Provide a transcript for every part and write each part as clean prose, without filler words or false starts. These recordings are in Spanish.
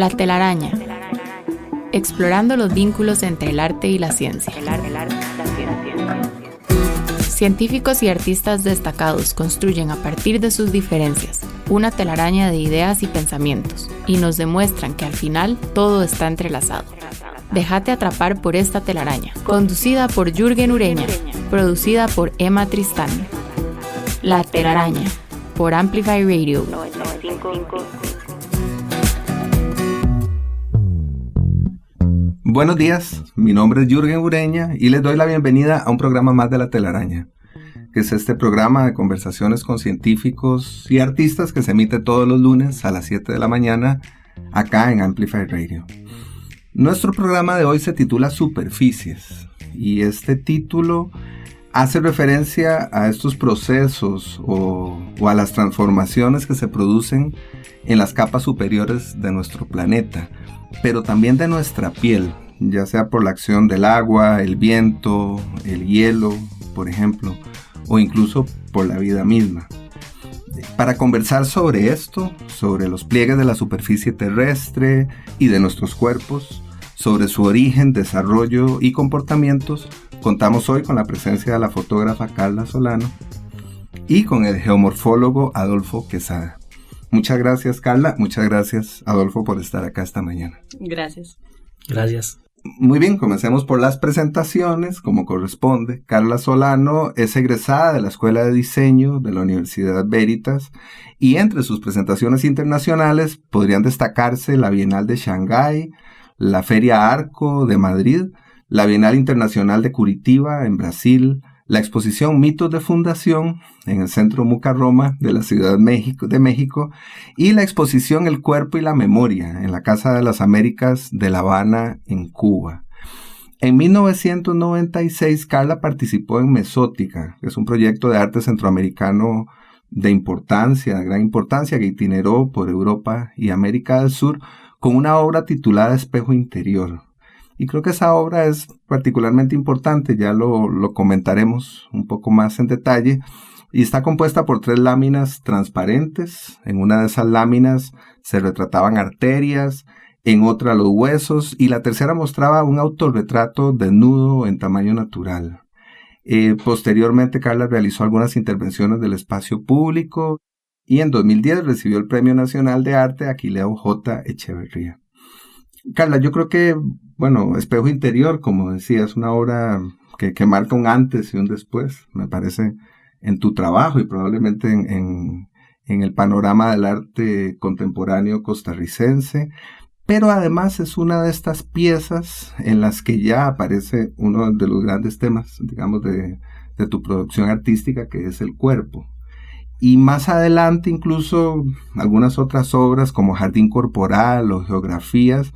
La telaraña. Explorando los vínculos entre el arte y la ciencia. Científicos y artistas destacados construyen a partir de sus diferencias una telaraña de ideas y pensamientos y nos demuestran que al final todo está entrelazado. Déjate atrapar por esta telaraña, conducida por Jürgen Ureña, producida por Emma Tristán. La telaraña, por Amplify Radio 95.5. Buenos días, mi nombre es Jürgen Ureña y les doy la bienvenida a un programa más de La Telaraña, que es este programa de conversaciones con científicos y artistas que se emite todos los lunes a las 7 de la mañana acá en Amplify Radio. Nuestro programa de hoy se titula Superficies y este título hace referencia a estos procesos o a las transformaciones que se producen en las capas superiores de nuestro planeta, pero también de nuestra piel, ya sea por la acción del agua, el viento, el hielo, por ejemplo, o incluso por la vida misma. Para conversar sobre esto, sobre los pliegues de la superficie terrestre y de nuestros cuerpos, sobre su origen, desarrollo y comportamientos, contamos hoy con la presencia de la fotógrafa Carla Solano y con el geomorfólogo Adolfo Quesada. Muchas gracias, Carla. Muchas gracias, Adolfo, por estar acá esta mañana. Gracias. Gracias. Muy bien, comencemos por las presentaciones, como corresponde. Carla Solano es egresada de la Escuela de Diseño de la Universidad Veritas y entre sus presentaciones internacionales podrían destacarse la Bienal de Shanghái, la Feria Arco de Madrid, la Bienal Internacional de Curitiba en Brasil, la exposición Mitos de Fundación en el Centro Muca Roma de la Ciudad de México y la exposición El Cuerpo y la Memoria en la Casa de las Américas de La Habana en Cuba. En 1996 Carla participó en Mesótica, que es un proyecto de arte centroamericano de gran importancia que itineró por Europa y América del Sur con una obra titulada Espejo Interior. Y creo que esa obra es particularmente importante, ya lo comentaremos un poco más en detalle, y está compuesta por 3 láminas transparentes. En una de esas láminas se retrataban arterias, en otra los huesos, y la tercera mostraba un autorretrato desnudo en tamaño natural. Posteriormente, Carla realizó algunas intervenciones del espacio público, y en 2010 recibió el Premio Nacional de Arte Aquileo J. Echeverría. Carla, yo creo que, Espejo Interior, como decía, es una obra que marca un antes y un después, me parece, en tu trabajo y probablemente en el panorama del arte contemporáneo costarricense, pero además es una de estas piezas en las que ya aparece uno de los grandes temas, digamos, de tu producción artística, que es el cuerpo. Y más adelante incluso algunas otras obras como Jardín Corporal o Geografías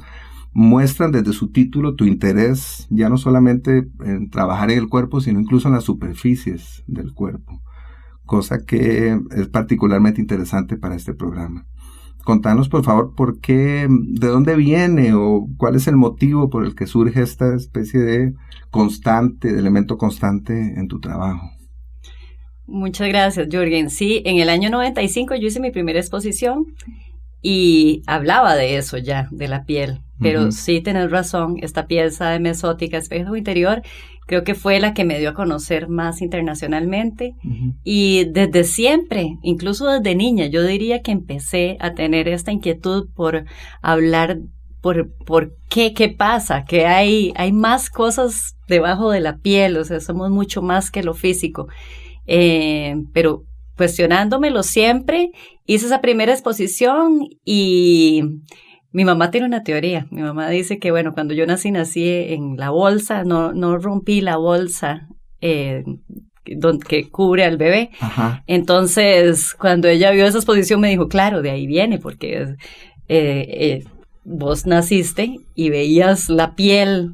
muestran desde su título tu interés ya no solamente en trabajar en el cuerpo, sino incluso en las superficies del cuerpo, cosa que es particularmente interesante para este programa. Contanos, por favor, de dónde viene o cuál es el motivo por el que surge esta especie de elemento constante en tu trabajo. Muchas gracias, Jürgen. Sí, en el año 95 yo hice mi primera exposición y hablaba de eso ya, de la piel. Pero sí, tenés razón, esta pieza de Mesótica, Espejo Interior, creo que fue la que me dio a conocer más internacionalmente. Y desde siempre, incluso desde niña, yo diría que empecé a tener esta inquietud por hablar por qué pasa, que hay más cosas debajo de la piel, o sea, somos mucho más que lo físico. Pero cuestionándomelo siempre, hice esa primera exposición y mi mamá tiene una teoría. Mi mamá dice que, cuando yo nací en la bolsa, no rompí la bolsa que cubre al bebé. Ajá. Entonces, cuando ella vio esa exposición me dijo, claro, de ahí viene, porque vos naciste y veías la piel.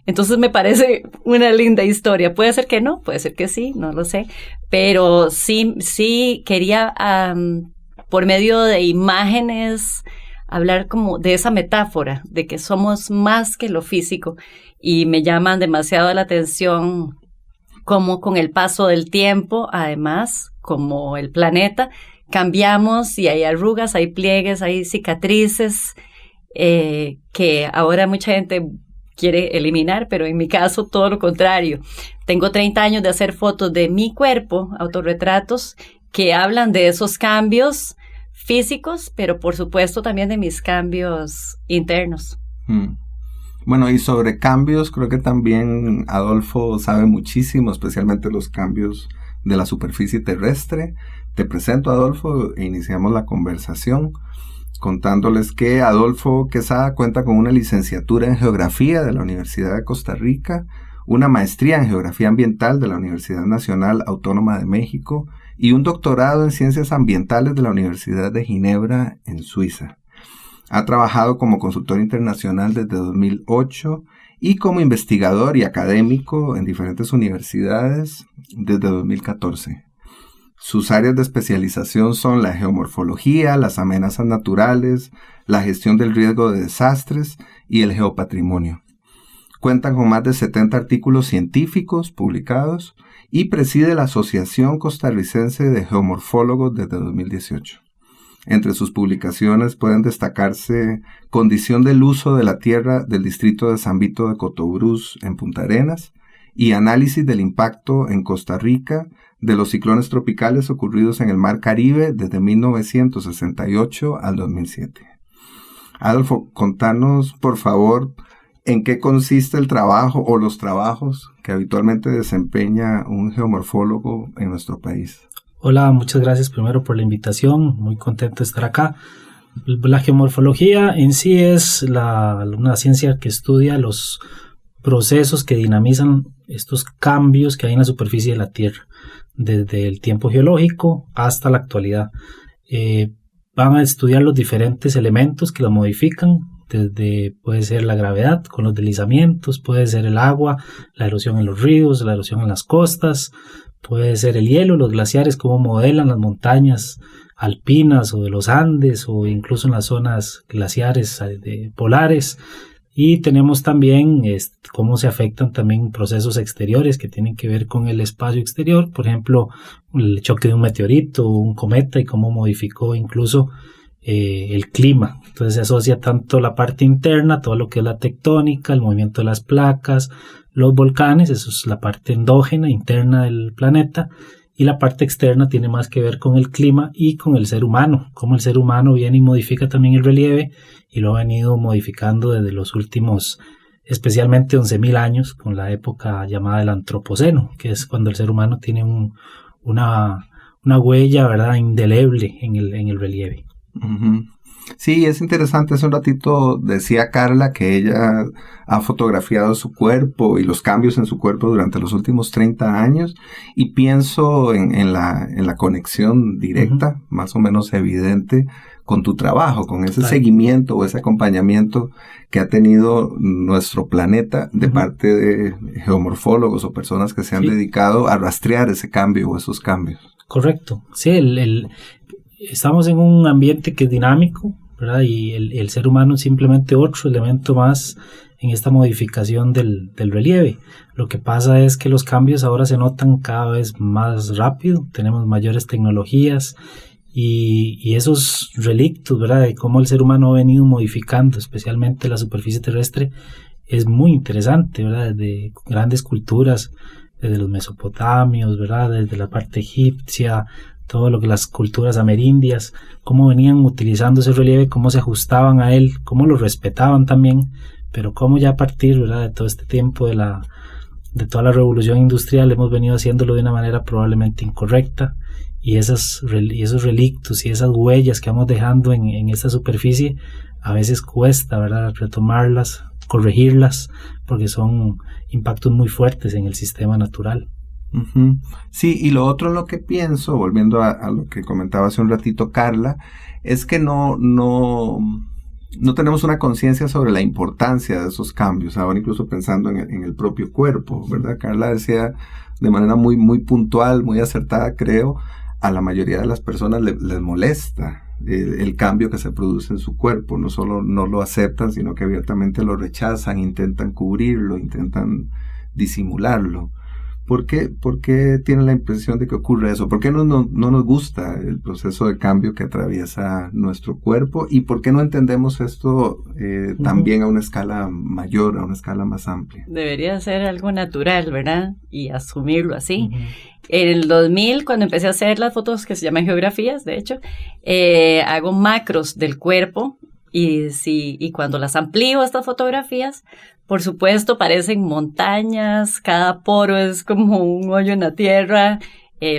Entonces me parece una linda historia. Puede ser que no, puede ser que sí, no lo sé. Pero sí quería, por medio de imágenes, hablar como de esa metáfora, de que somos más que lo físico. Y me llaman demasiado la atención cómo con el paso del tiempo, además, como el planeta, cambiamos y hay arrugas, hay pliegues, hay cicatrices. que ahora mucha gente quiere eliminar, pero en mi caso todo lo contrario. Tengo 30 años de hacer fotos de mi cuerpo, autorretratos, que hablan de esos cambios físicos, pero por supuesto también de mis cambios internos. Bueno, y sobre cambios, creo que también Adolfo sabe muchísimo, especialmente los cambios de la superficie terrestre. Te presento a Adolfo e iniciamos la conversación contándoles que Adolfo Quesada cuenta con una licenciatura en Geografía de la Universidad de Costa Rica, una maestría en Geografía Ambiental de la Universidad Nacional Autónoma de México y un doctorado en Ciencias Ambientales de la Universidad de Ginebra en Suiza. Ha trabajado como consultor internacional desde 2008 y como investigador y académico en diferentes universidades desde 2014. Sus áreas de especialización son la geomorfología, las amenazas naturales, la gestión del riesgo de desastres y el geopatrimonio. Cuenta con más de 70 artículos científicos publicados y preside la Asociación Costarricense de Geomorfólogos desde 2018. Entre sus publicaciones pueden destacarse Condición del uso de la tierra del distrito de San Vito de Cotobruz en Punta Arenas y Análisis del impacto en Costa Rica de los ciclones tropicales ocurridos en el Mar Caribe desde 1968 al 2007. Adolfo, contanos, por favor, en qué consiste el trabajo o los trabajos que habitualmente desempeña un geomorfólogo en nuestro país. Hola, muchas gracias primero por la invitación, muy contento de estar acá. La geomorfología en sí es una ciencia que estudia los procesos que dinamizan estos cambios que hay en la superficie de la Tierra, desde el tiempo geológico hasta la actualidad. Van a estudiar los diferentes elementos que lo modifican, puede ser la gravedad con los deslizamientos, puede ser el agua, la erosión en los ríos, la erosión en las costas, puede ser el hielo, los glaciares, cómo modelan las montañas alpinas o de los Andes o incluso en las zonas glaciares polares. Y tenemos también cómo se afectan también procesos exteriores que tienen que ver con el espacio exterior, por ejemplo, el choque de un meteorito o un cometa y cómo modificó incluso el clima. Entonces se asocia tanto la parte interna, todo lo que es la tectónica, el movimiento de las placas, los volcanes, eso es la parte endógena, interna del planeta, y la parte externa tiene más que ver con el clima y con el ser humano, cómo el ser humano viene y modifica también el relieve y lo ha venido modificando desde los últimos, especialmente 11.000 años, con la época llamada del Antropoceno, que es cuando el ser humano tiene una huella, ¿verdad?, indeleble en el relieve. Uh-huh. Sí, es interesante. Hace un ratito decía Carla que ella ha fotografiado su cuerpo y los cambios en su cuerpo durante los últimos 30 años y pienso en la conexión directa, uh-huh, más o menos evidente con tu trabajo, con ese seguimiento o ese acompañamiento que ha tenido nuestro planeta de uh-huh parte de geomorfólogos o personas que se han dedicado a rastrear ese cambio o esos cambios. Correcto. Sí, estamos en un ambiente que es dinámico, ¿verdad? Y el ser humano es simplemente otro elemento más en esta modificación del relieve. Lo que pasa es que los cambios ahora se notan cada vez más rápido, tenemos mayores tecnologías y esos relictos, ¿verdad?, de cómo el ser humano ha venido modificando, especialmente la superficie terrestre, es muy interesante, ¿verdad? Desde grandes culturas, desde los mesopotamios, ¿verdad?, desde la parte egipcia, todo lo que las culturas amerindias, cómo venían utilizando ese relieve, cómo se ajustaban a él, cómo lo respetaban también, pero cómo ya a partir, ¿verdad?, de todo este tiempo de toda la revolución industrial hemos venido haciéndolo de una manera probablemente incorrecta y esos relictos y esas huellas que vamos dejando en esta superficie a veces cuesta, ¿verdad?, retomarlas, corregirlas, porque son impactos muy fuertes en el sistema natural. Uh-huh. Sí, y lo otro en lo que pienso, volviendo a lo que comentaba hace un ratito Carla, es que no tenemos una conciencia sobre la importancia de esos cambios, ahora incluso pensando en el propio cuerpo, ¿verdad? Carla decía de manera muy, muy puntual, muy acertada, creo, a la mayoría de las personas les molesta el cambio que se produce en su cuerpo, no solo no lo aceptan, sino que abiertamente lo rechazan, intentan cubrirlo, intentan disimularlo. ¿Por qué tienen la impresión de que ocurre eso? ¿Por qué no nos gusta el proceso de cambio que atraviesa nuestro cuerpo? ¿Y por qué no entendemos esto también a una escala mayor, a una escala más amplia? Debería ser algo natural, ¿verdad? Y asumirlo así. En el 2000, cuando empecé a hacer las fotos que se llaman geografías, de hecho, hago macros del cuerpo y cuando las amplío estas fotografías, por supuesto parecen montañas, cada poro es como un hoyo en la tierra,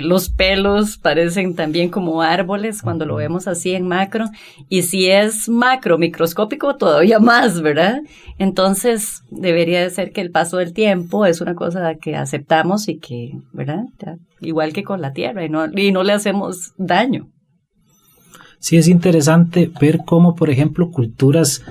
los pelos parecen también como árboles cuando lo vemos así en macro, y si es macro, microscópico, todavía más, ¿verdad? Entonces, debería de ser que el paso del tiempo es una cosa que aceptamos y que, ¿verdad? Ya, igual que con la tierra, y no le hacemos daño. Sí, es interesante ver cómo, por ejemplo, culturas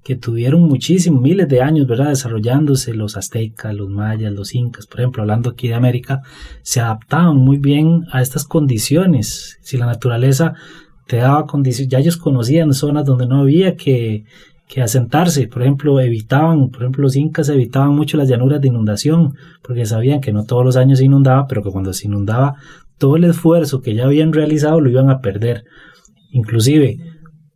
que tuvieron muchísimos, miles de años, ¿verdad?, desarrollándose, los aztecas, los mayas, los incas, por ejemplo, hablando aquí de América, se adaptaban muy bien a estas condiciones. Si la naturaleza te daba condiciones, ya ellos conocían zonas donde no había que asentarse, por ejemplo, los incas evitaban mucho las llanuras de inundación, porque sabían que no todos los años se inundaba, pero que cuando se inundaba, todo el esfuerzo que ya habían realizado lo iban a perder. Inclusive,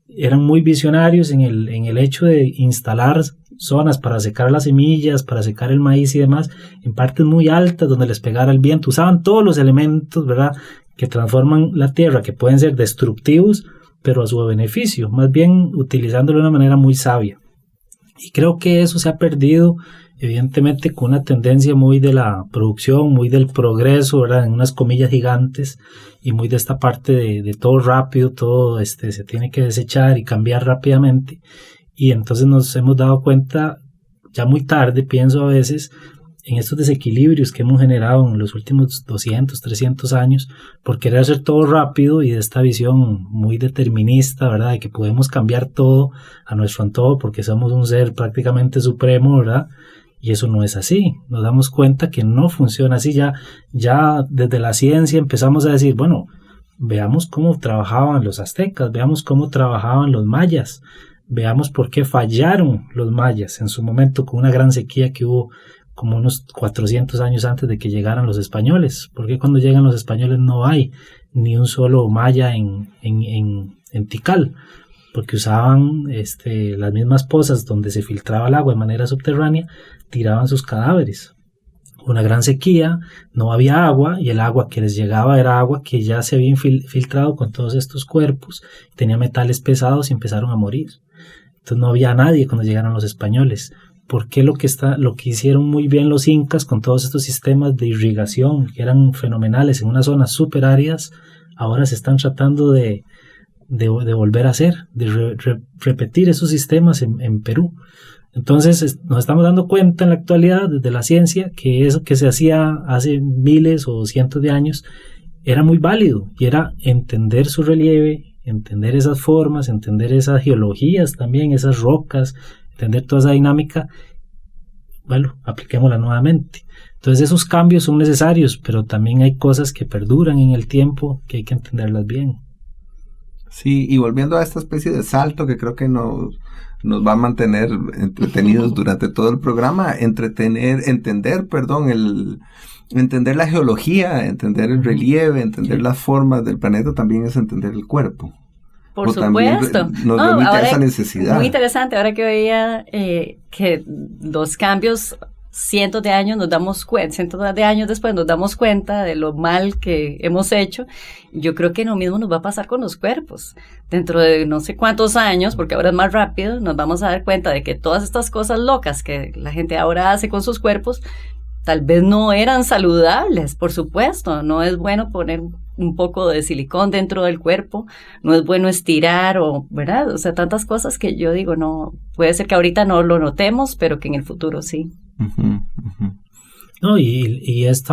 eran muy visionarios en el hecho de instalar zonas para secar las semillas, para secar el maíz y demás, en partes muy altas donde les pegara el viento. Usaban todos los elementos, ¿verdad?, que transforman la tierra, que pueden ser destructivos, pero a su beneficio, más bien utilizándolo de una manera muy sabia. Y creo que eso se ha perdido, evidentemente, con una tendencia muy de la producción, muy del progreso, ¿verdad?, en unas comillas gigantes, y muy de esta parte de todo rápido, todo se tiene que desechar y cambiar rápidamente. Y entonces nos hemos dado cuenta, ya muy tarde, pienso a veces, en estos desequilibrios que hemos generado en los últimos 200, 300 años, por querer hacer todo rápido y de esta visión muy determinista, ¿verdad?, de que podemos cambiar todo a nuestro antojo porque somos un ser prácticamente supremo, ¿verdad? Y eso no es así. Nos damos cuenta que no funciona así. Ya desde la ciencia empezamos a decir, bueno, veamos cómo trabajaban los aztecas, veamos cómo trabajaban los mayas, veamos por qué fallaron los mayas en su momento con una gran sequía que hubo como unos 400 años antes de que llegaran los españoles. ¿Por qué cuando llegan los españoles no hay ni un solo maya en Tikal? Porque usaban las mismas pozas donde se filtraba el agua de manera subterránea, tiraban sus cadáveres. Una gran sequía, no había agua, y el agua que les llegaba era agua que ya se había filtrado con todos estos cuerpos, tenía metales pesados y empezaron a morir. Entonces no había nadie cuando llegaron los españoles. ¿Por qué lo que hicieron muy bien los incas con todos estos sistemas de irrigación que eran fenomenales en unas zonas súper áridas, ahora se están tratando de volver a hacer, de repetir esos sistemas en Perú? Entonces nos estamos dando cuenta en la actualidad desde la ciencia que eso que se hacía hace miles o cientos de años era muy válido, y era entender su relieve, entender esas formas, entender esas geologías también, esas rocas, entender toda esa dinámica. Bueno, apliquémosla nuevamente. Entonces esos cambios son necesarios, pero también hay cosas que perduran en el tiempo que hay que entenderlas bien. Sí, y volviendo a esta especie de salto que creo que nos va a mantener entretenidos durante todo el programa, entender la geología, entender el relieve, entender las formas del planeta, también es entender el cuerpo. Por supuesto. Nos remite esa necesidad. Muy interesante, ahora que veía que los cambios cientos de años después nos damos cuenta de lo mal que hemos hecho. Yo creo que lo mismo nos va a pasar con los cuerpos. Dentro de no sé cuántos años, porque ahora es más rápido, nos vamos a dar cuenta de que todas estas cosas locas que la gente ahora hace con sus cuerpos, tal vez no eran saludables, por supuesto. No es bueno poner un poco de silicón dentro del cuerpo, no es bueno estirar, ¿verdad? O sea, tantas cosas que yo digo, no, puede ser que ahorita no lo notemos, pero que en el futuro sí. Uh-huh, uh-huh. No, y es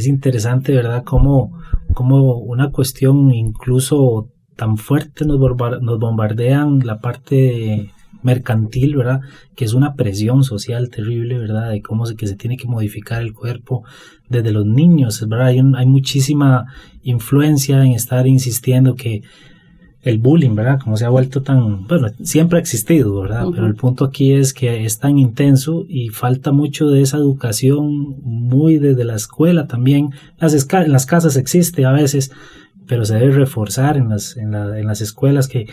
interesante, ¿verdad? Como una cuestión incluso tan fuerte nos bombardean la parte mercantil, ¿verdad? Que es una presión social terrible, ¿verdad? De cómo que se tiene que modificar el cuerpo desde los niños, ¿verdad? Hay muchísima influencia en estar insistiendo que el bullying, ¿verdad? Como se ha vuelto tan, bueno, siempre ha existido, ¿verdad? Pero el punto aquí es que es tan intenso y falta mucho de esa educación, muy desde la escuela también. En las casas existe a veces, pero se debe reforzar en las escuelas que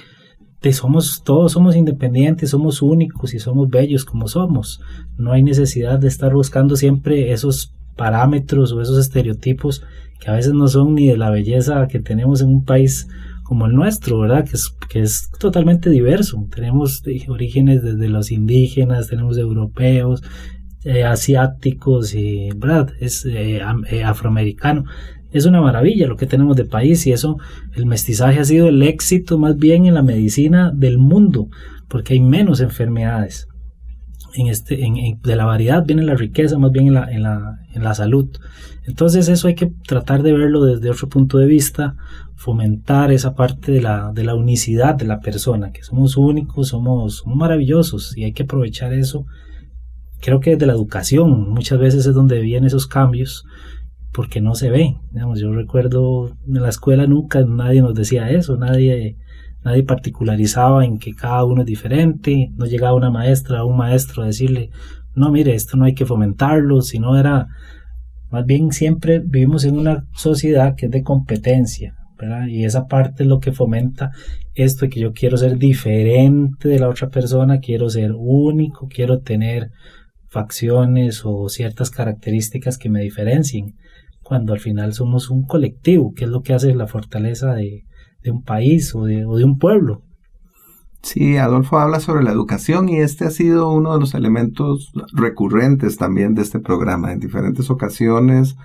todos somos independientes, somos únicos y somos bellos como somos. No hay necesidad de estar buscando siempre esos parámetros o esos estereotipos que a veces no son ni de la belleza que tenemos en un país como el nuestro, ¿verdad? Que es totalmente diverso. Tenemos orígenes desde los indígenas, tenemos europeos, asiáticos, y ¿verdad? Es afroamericano. Es una maravilla lo que tenemos de país, y eso, el mestizaje ha sido el éxito más bien en la medicina del mundo, porque hay menos enfermedades. De la variedad viene la riqueza, más bien en la salud. Entonces eso hay que tratar de verlo desde otro punto de vista, fomentar esa parte de la unicidad de la persona, que somos únicos, somos maravillosos, y hay que aprovechar eso. Creo que desde la educación muchas veces es donde vienen esos cambios, porque no se ve. Digamos, yo recuerdo en la escuela nunca nadie nos decía eso, nadie particularizaba en que cada uno es diferente, no llegaba una maestra o un maestro a decirle, no, mire, esto no hay que fomentarlo, sino era, más bien siempre vivimos en una sociedad que es de competencia, ¿verdad? Y esa parte es lo que fomenta esto de que yo quiero ser diferente de la otra persona, quiero ser único, quiero tener facciones o ciertas características que me diferencien, cuando al final somos un colectivo, que es lo que hace la fortaleza de un país o de un pueblo. Sí, Adolfo habla sobre la educación, y este ha sido uno de los elementos recurrentes también de este programa. En diferentes ocasiones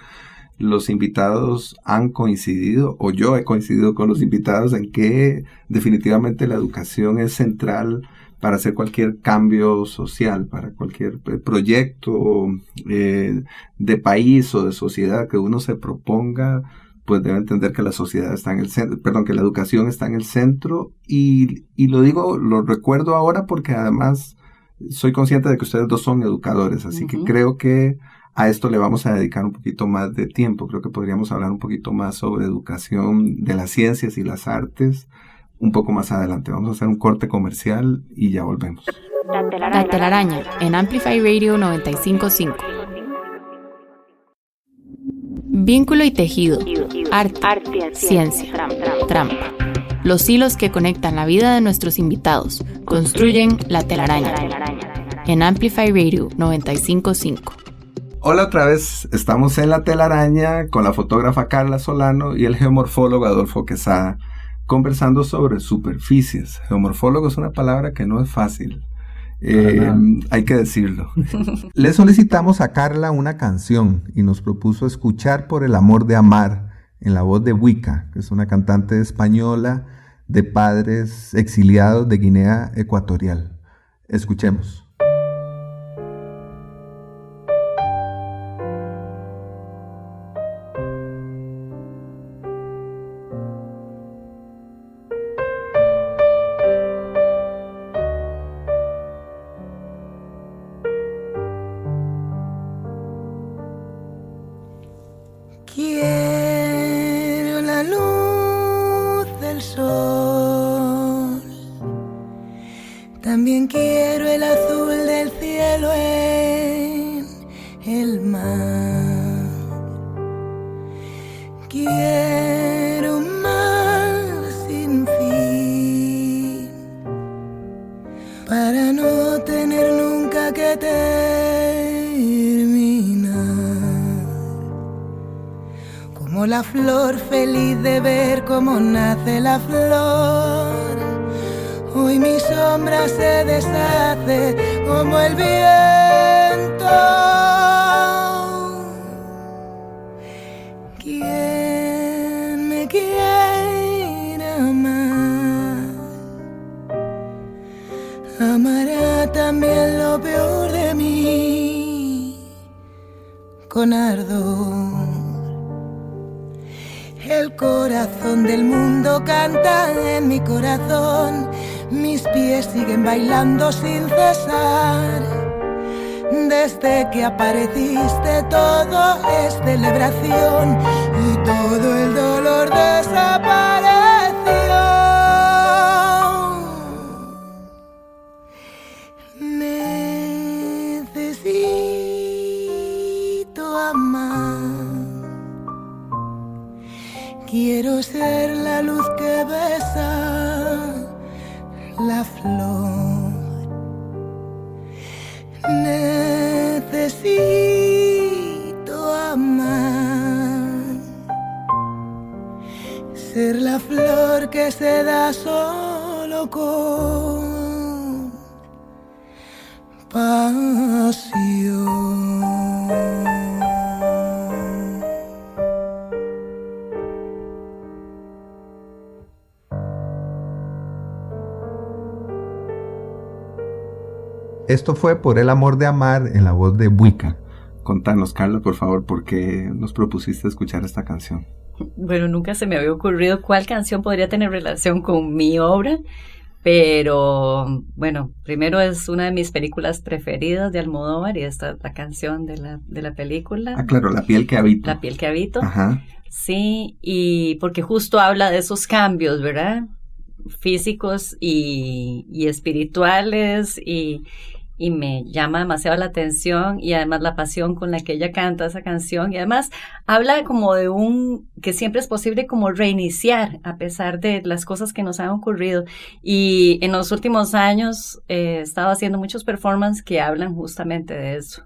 los invitados han coincidido, o yo he coincidido con los invitados, en que definitivamente la educación es central para hacer cualquier cambio social, para cualquier proyecto de país o de sociedad que uno se proponga, pues debe entender que la sociedad está en el centro, que la educación está en el centro, y lo recuerdo ahora porque además soy consciente de que ustedes dos son educadores, así que creo que a esto le vamos a dedicar un poquito más de tiempo. Creo que podríamos hablar un poquito más sobre educación de las ciencias y las artes un poco más adelante. Vamos a hacer un corte comercial y ya volvemos. La telaraña en Amplify Radio 95.5. Vínculo y tejido, arte, ciencia, trampa. Los hilos que conectan la vida de nuestros invitados construyen la telaraña en Amplify Radio 95.5. Hola otra vez, estamos en la telaraña con la fotógrafa Carla Solano y el geomorfólogo Adolfo Quesada, conversando sobre superficies. Geomorfólogo es una palabra que no es fácil. Hay que decirlo. Le solicitamos a Carla una canción y nos propuso escuchar Por el amor de amar, en la voz de Wika, que es una cantante española de padres exiliados de Guinea Ecuatorial. Escuchemos. Quiero la luz del sol, también quiero el azul del cielo en el mar. Quiero un mar sin fin, para no tener nunca que como la flor feliz de ver cómo nace la flor. Hoy mi sombra se deshace como el viento. Quien me quiera amar, amará también lo peor de mí con ardor. El corazón del mundo canta en mi corazón, mis pies siguen bailando sin cesar. Desde que apareciste todo es celebración y todo el dolor desapareció. Quiero ser la luz que besa la flor. Necesito amar, ser la flor que se da solo con pasión. Esto fue Por el amor de amar en la voz de Buica. Contanos, Carla, por favor, ¿por qué nos propusiste escuchar esta canción? Bueno, nunca se me había ocurrido cuál canción podría tener relación con mi obra, pero bueno, primero es una de mis películas preferidas de Almodóvar y esta es la canción de la película. Ah, claro, La piel que habito. La piel que habito. Ajá. Sí, y porque justo habla de esos cambios, ¿verdad? Físicos y espirituales y me llama demasiado la atención y además la pasión con la que ella canta esa canción y además habla como de que siempre es posible como reiniciar a pesar de las cosas que nos han ocurrido y en los últimos años he estado haciendo muchos performances que hablan justamente de eso.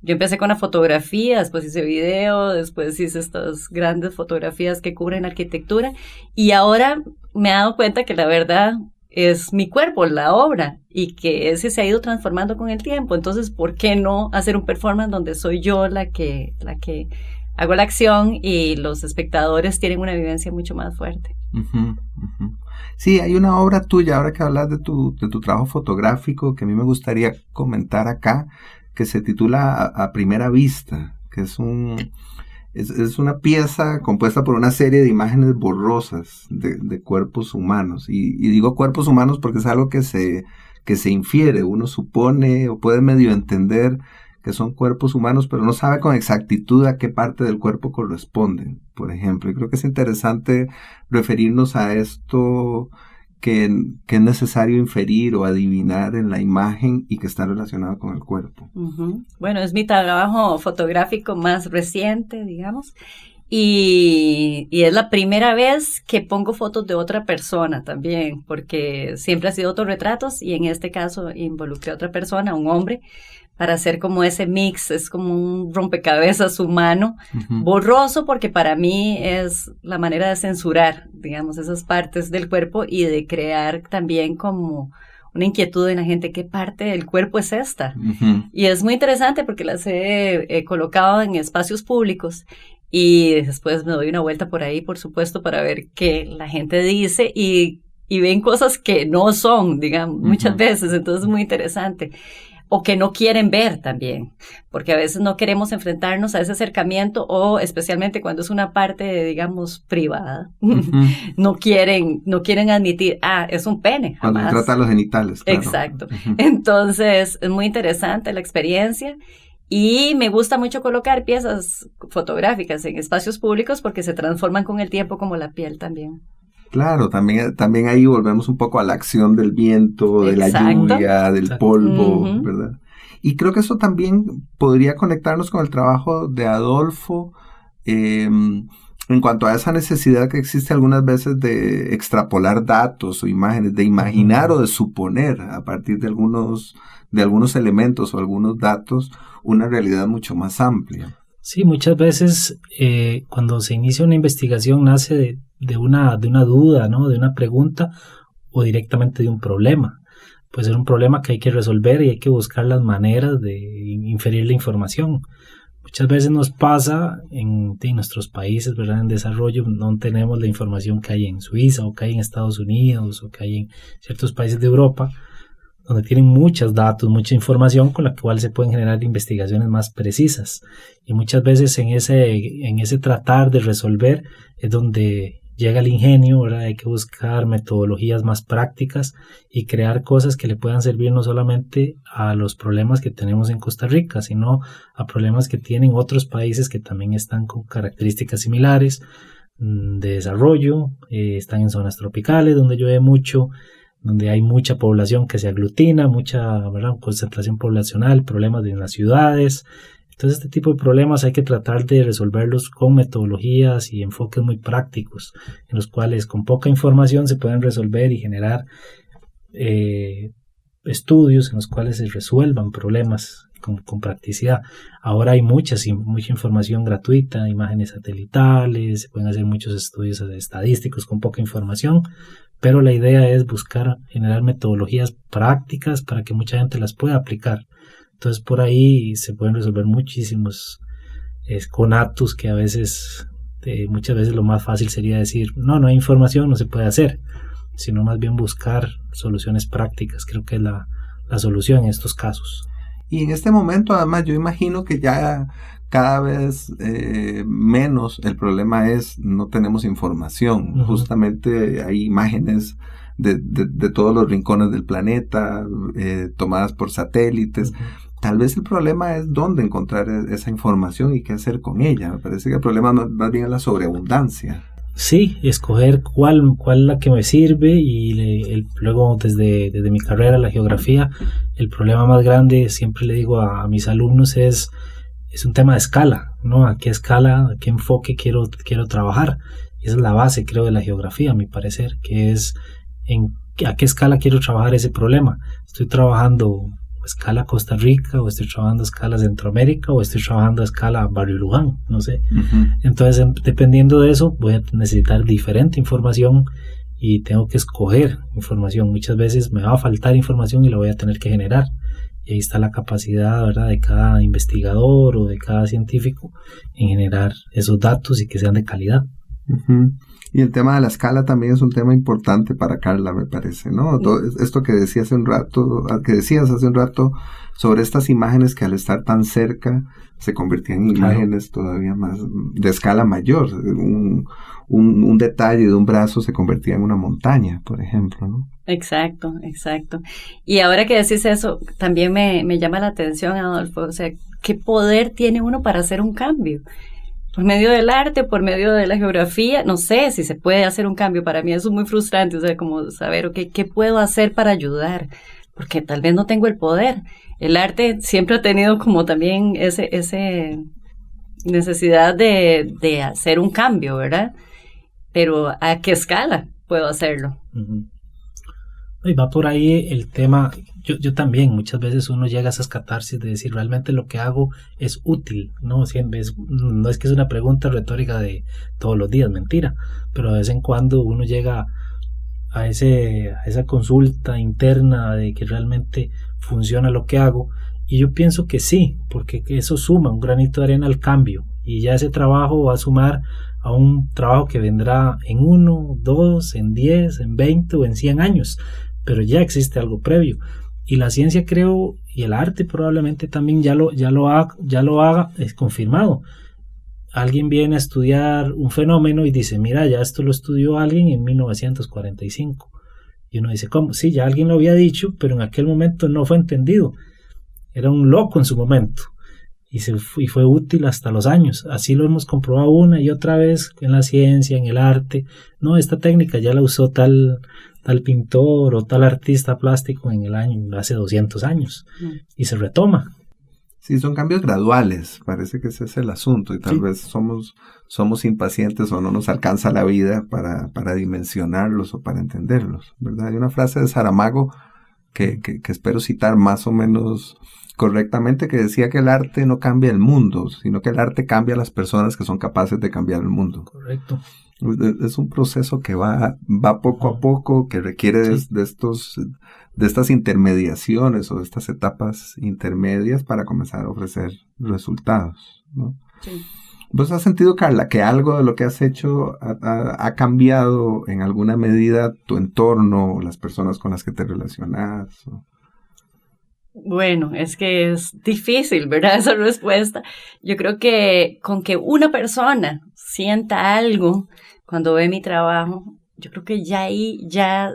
Yo empecé con la fotografía, después hice video, después hice estas grandes fotografías que cubren arquitectura y ahora me he dado cuenta que la verdad es mi cuerpo, la obra, y que ese se ha ido transformando con el tiempo. Entonces, ¿por qué no hacer un performance donde soy yo la que hago la acción y los espectadores tienen una vivencia mucho más fuerte? Uh-huh, uh-huh. Sí, hay una obra tuya, ahora que hablas de tu trabajo fotográfico, que a mí me gustaría comentar acá, que se titula A Primera Vista, que es una pieza compuesta por una serie de imágenes borrosas de cuerpos humanos. Y digo cuerpos humanos porque es algo que se infiere, uno supone o puede medio entender que son cuerpos humanos, pero no sabe con exactitud a qué parte del cuerpo corresponden, por ejemplo. Y creo que es interesante referirnos a esto que es necesario inferir o adivinar en la imagen y que está relacionado con el cuerpo. Uh-huh. Bueno, es mi trabajo fotográfico más reciente, digamos, y es la primera vez que pongo fotos de otra persona también, porque siempre ha sido autorretratos y en este caso involucré a otra persona, un hombre, para hacer como ese mix, es como un rompecabezas humano, uh-huh. Borroso, porque para mí es la manera de censurar, digamos, esas partes del cuerpo y de crear también como una inquietud en la gente, ¿qué parte del cuerpo es esta? Uh-huh. Y es muy interesante porque las he colocado en espacios públicos y después me doy una vuelta por ahí, por supuesto, para ver qué la gente dice y ven cosas que no son, digamos, uh-huh. Muchas veces, entonces es muy interesante. O que no quieren ver también, porque a veces no queremos enfrentarnos a ese acercamiento o especialmente cuando es una parte, digamos, privada, uh-huh. no quieren admitir, es un pene. Cuando se trata de los genitales. Claro. Exacto. Uh-huh. Entonces, es muy interesante la experiencia y me gusta mucho colocar piezas fotográficas en espacios públicos porque se transforman con el tiempo como la piel también. Claro, también ahí volvemos un poco a la acción del viento, de Exacto. La lluvia, del polvo, uh-huh. ¿verdad? Y creo que eso también podría conectarnos con el trabajo de Adolfo en cuanto a esa necesidad que existe algunas veces de extrapolar datos o imágenes, de imaginar o de suponer a partir de algunos elementos o algunos datos una realidad mucho más amplia. Sí, muchas veces cuando se inicia una investigación nace de una duda, ¿no? De una pregunta o directamente de un problema. Puede ser un problema que hay que resolver y hay que buscar las maneras de inferir la información. Muchas veces nos pasa en nuestros países, ¿verdad? En desarrollo no tenemos la información que hay en Suiza o que hay en Estados Unidos o que hay en ciertos países de Europa, donde tienen muchos datos, mucha información con la cual se pueden generar investigaciones más precisas. Y muchas veces en ese tratar de resolver es donde llega el ingenio, ¿verdad? Hay que buscar metodologías más prácticas y crear cosas que le puedan servir no solamente a los problemas que tenemos en Costa Rica, sino a problemas que tienen otros países que también están con características similares de desarrollo, están en zonas tropicales donde llueve mucho, donde hay mucha población que se aglutina, mucha, ¿verdad? Concentración poblacional, problemas en las ciudades, Entonces este tipo de problemas hay que tratar de resolverlos con metodologías y enfoques muy prácticos, en los cuales con poca información se pueden resolver y generar estudios en los cuales se resuelvan problemas con practicidad. Ahora hay mucha información gratuita, imágenes satelitales, se pueden hacer muchos estudios estadísticos con poca información, pero la idea es buscar generar metodologías prácticas para que mucha gente las pueda aplicar. Entonces por ahí se pueden resolver muchísimos conatos que a veces, muchas veces lo más fácil sería decir, no hay información, no se puede hacer, sino más bien buscar soluciones prácticas. Creo que es la solución en estos casos. Y en este momento, además, yo imagino que ya cada vez menos el problema es no tenemos información. Uh-huh. Justamente hay imágenes de todos los rincones del planeta, tomadas por satélites. Uh-huh. Tal vez el problema es dónde encontrar esa información y qué hacer con ella. Me parece que el problema más bien es la sobreabundancia. Sí, escoger cuál es la que me sirve y luego desde mi carrera, la geografía, el problema más grande, siempre le digo a mis alumnos, es un tema de escala, ¿no? ¿A qué escala, a qué enfoque quiero trabajar? Y esa es la base, creo, de la geografía, a mi parecer, que es a qué escala quiero trabajar ese problema. Estoy trabajando a escala Costa Rica, o estoy trabajando a escala Centroamérica, o estoy trabajando a escala Barrio Luján, no sé. Uh-huh. Entonces, dependiendo de eso, voy a necesitar diferente información y tengo que escoger información. Muchas veces me va a faltar información y la voy a tener que generar. Y ahí está la capacidad, ¿verdad?, de cada investigador o de cada científico en generar esos datos y que sean de calidad. Uh-huh. Y el tema de la escala también es un tema importante para Carla, me parece, ¿no? Todo esto que decías hace un rato sobre estas imágenes que al estar tan cerca se convertían en imágenes todavía más de escala mayor. Un detalle de un brazo se convertía en una montaña, por ejemplo, ¿no? Exacto. Y ahora que decís eso, también me llama la atención, Adolfo, o sea, ¿qué poder tiene uno para hacer un cambio? Por medio del arte, por medio de la geografía, no sé si se puede hacer un cambio. Para mí eso es muy frustrante, o sea, como saber, okay, ¿qué puedo hacer para ayudar? Porque tal vez no tengo el poder. El arte siempre ha tenido como también ese necesidad de hacer un cambio, ¿verdad? Pero ¿a qué escala puedo hacerlo? Uh-huh. Y va por ahí el tema. Yo también, muchas veces uno llega a esas catarsis de decir, realmente lo que hago es útil, ¿no? Siempre no es que es una pregunta retórica de todos los días, mentira, pero de vez en cuando uno llega a esa consulta interna de que realmente funciona lo que hago, y yo pienso que sí, porque eso suma un granito de arena al cambio, y ya ese trabajo va a sumar a un trabajo que vendrá en 1, 2, en 10, en 20 o en 100 años, pero ya existe algo previo. Y la ciencia, creo, y el arte probablemente también ya lo haga, es confirmado. Alguien viene a estudiar un fenómeno y dice, mira, ya esto lo estudió alguien en 1945. Y uno dice, ¿cómo? Sí, ya alguien lo había dicho, pero en aquel momento no fue entendido. Era un loco en su momento. Y fue útil hasta los años. Así lo hemos comprobado una y otra vez en la ciencia, en el arte. No, esta técnica ya la usó tal pintor o tal artista plástico hace 200 años. Y se retoma. Sí, son cambios graduales. Parece que ese es el asunto. Y tal vez somos impacientes o no nos alcanza la vida para dimensionarlos o para entenderlos, ¿verdad? Hay una frase de Saramago que espero citar más o menos correctamente, que decía que el arte no cambia el mundo, sino que el arte cambia a las personas que son capaces de cambiar el mundo. Correcto. Es un proceso que va poco a poco, que requiere de estas intermediaciones o de estas etapas intermedias para comenzar a ofrecer resultados, ¿no? Sí. ¿Vos has sentido, Carla, que algo de lo que has hecho ha cambiado en alguna medida tu entorno, las personas con las que te relacionas? Bueno, es que es difícil, ¿verdad? Esa respuesta. Yo creo que con que una persona sienta algo cuando ve mi trabajo, yo creo que ya ahí ya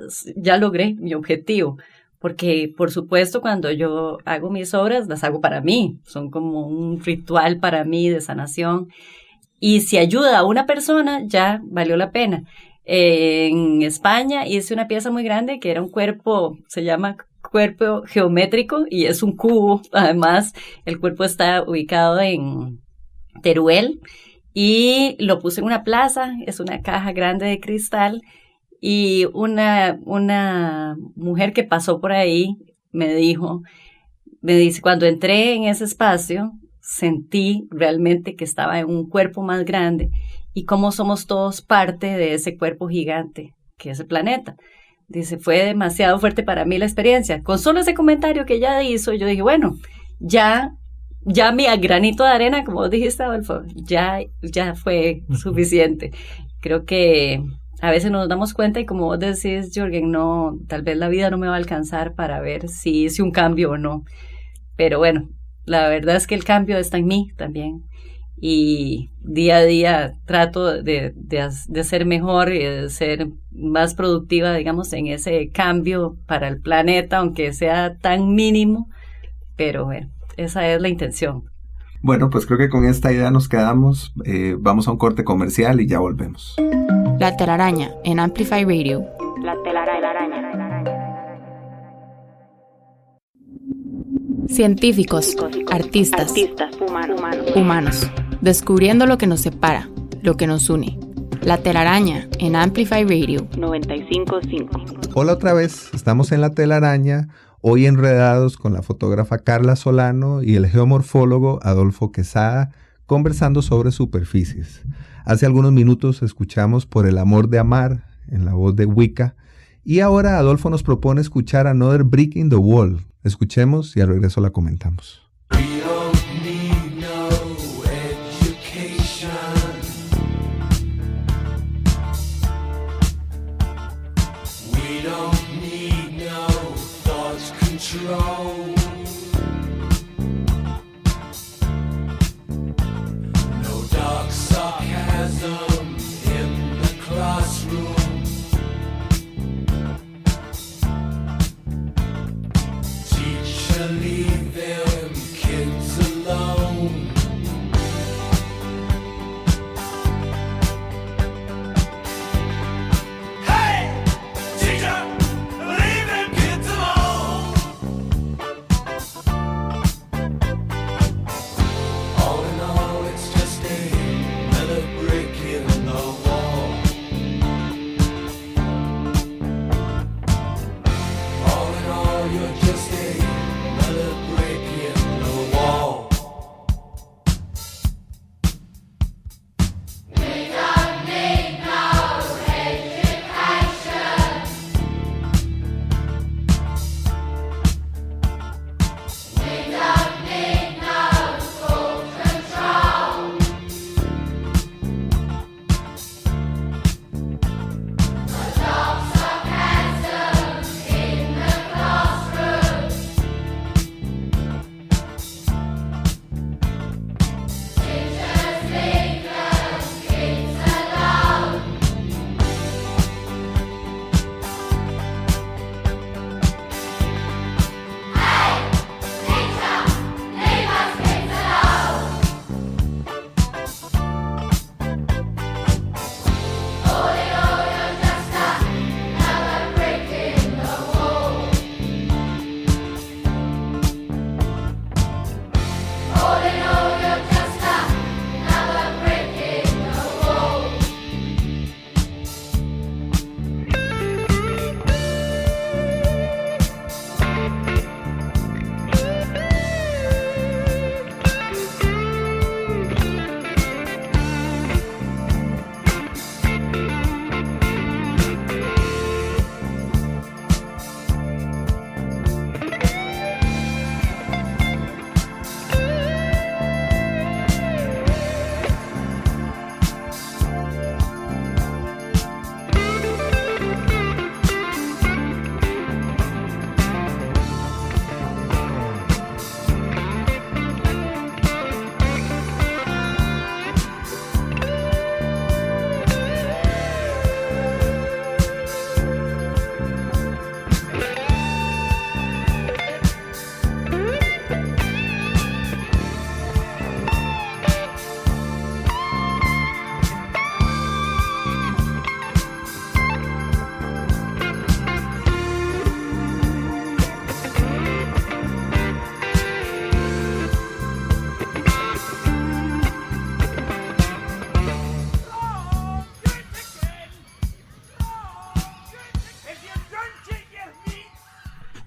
logré mi objetivo. Porque, por supuesto, cuando yo hago mis obras, las hago para mí. Son como un ritual para mí de sanación. Y si ayuda a una persona, ya valió la pena. En España hice una pieza muy grande que era un cuerpo, se llama cuerpo geométrico y es un cubo. Además, el cuerpo está ubicado en Teruel y lo puse en una plaza, es una caja grande de cristal y una mujer que pasó por ahí me dice, cuando entré en ese espacio, sentí realmente que estaba en un cuerpo más grande y cómo somos todos parte de ese cuerpo gigante que es el planeta. Dice, fue demasiado fuerte para mí la experiencia. Con solo ese comentario que ella hizo, yo dije, bueno, ya mi granito de arena, como dijiste, Adolfo, ya fue suficiente. Creo que a veces nos damos cuenta y como vos decís, Jürgen, no, tal vez la vida no me va a alcanzar para ver si hice un cambio o no. Pero bueno, la verdad es que el cambio está en mí también. Y día a día trato de ser mejor y de ser más productiva, digamos, en ese cambio para el planeta, aunque sea tan mínimo, pero bueno, esa es la intención. Bueno, pues creo que con esta idea nos quedamos. Vamos a un corte comercial y ya volvemos. La telaraña en Amplify Radio. La telaraña. Científicos, artistas, humanos, descubriendo lo que nos separa, lo que nos une. La telaraña en Amplify Radio 95.5. Hola otra vez, estamos en La telaraña, hoy enredados con la fotógrafa Carla Solano y el geomorfólogo Adolfo Quesada, conversando sobre superficies. Hace algunos minutos escuchamos Por el amor de amar, en la voz de Wicca, y ahora Adolfo nos propone escuchar Another Brick in the Wall. Escuchemos y al regreso la comentamos.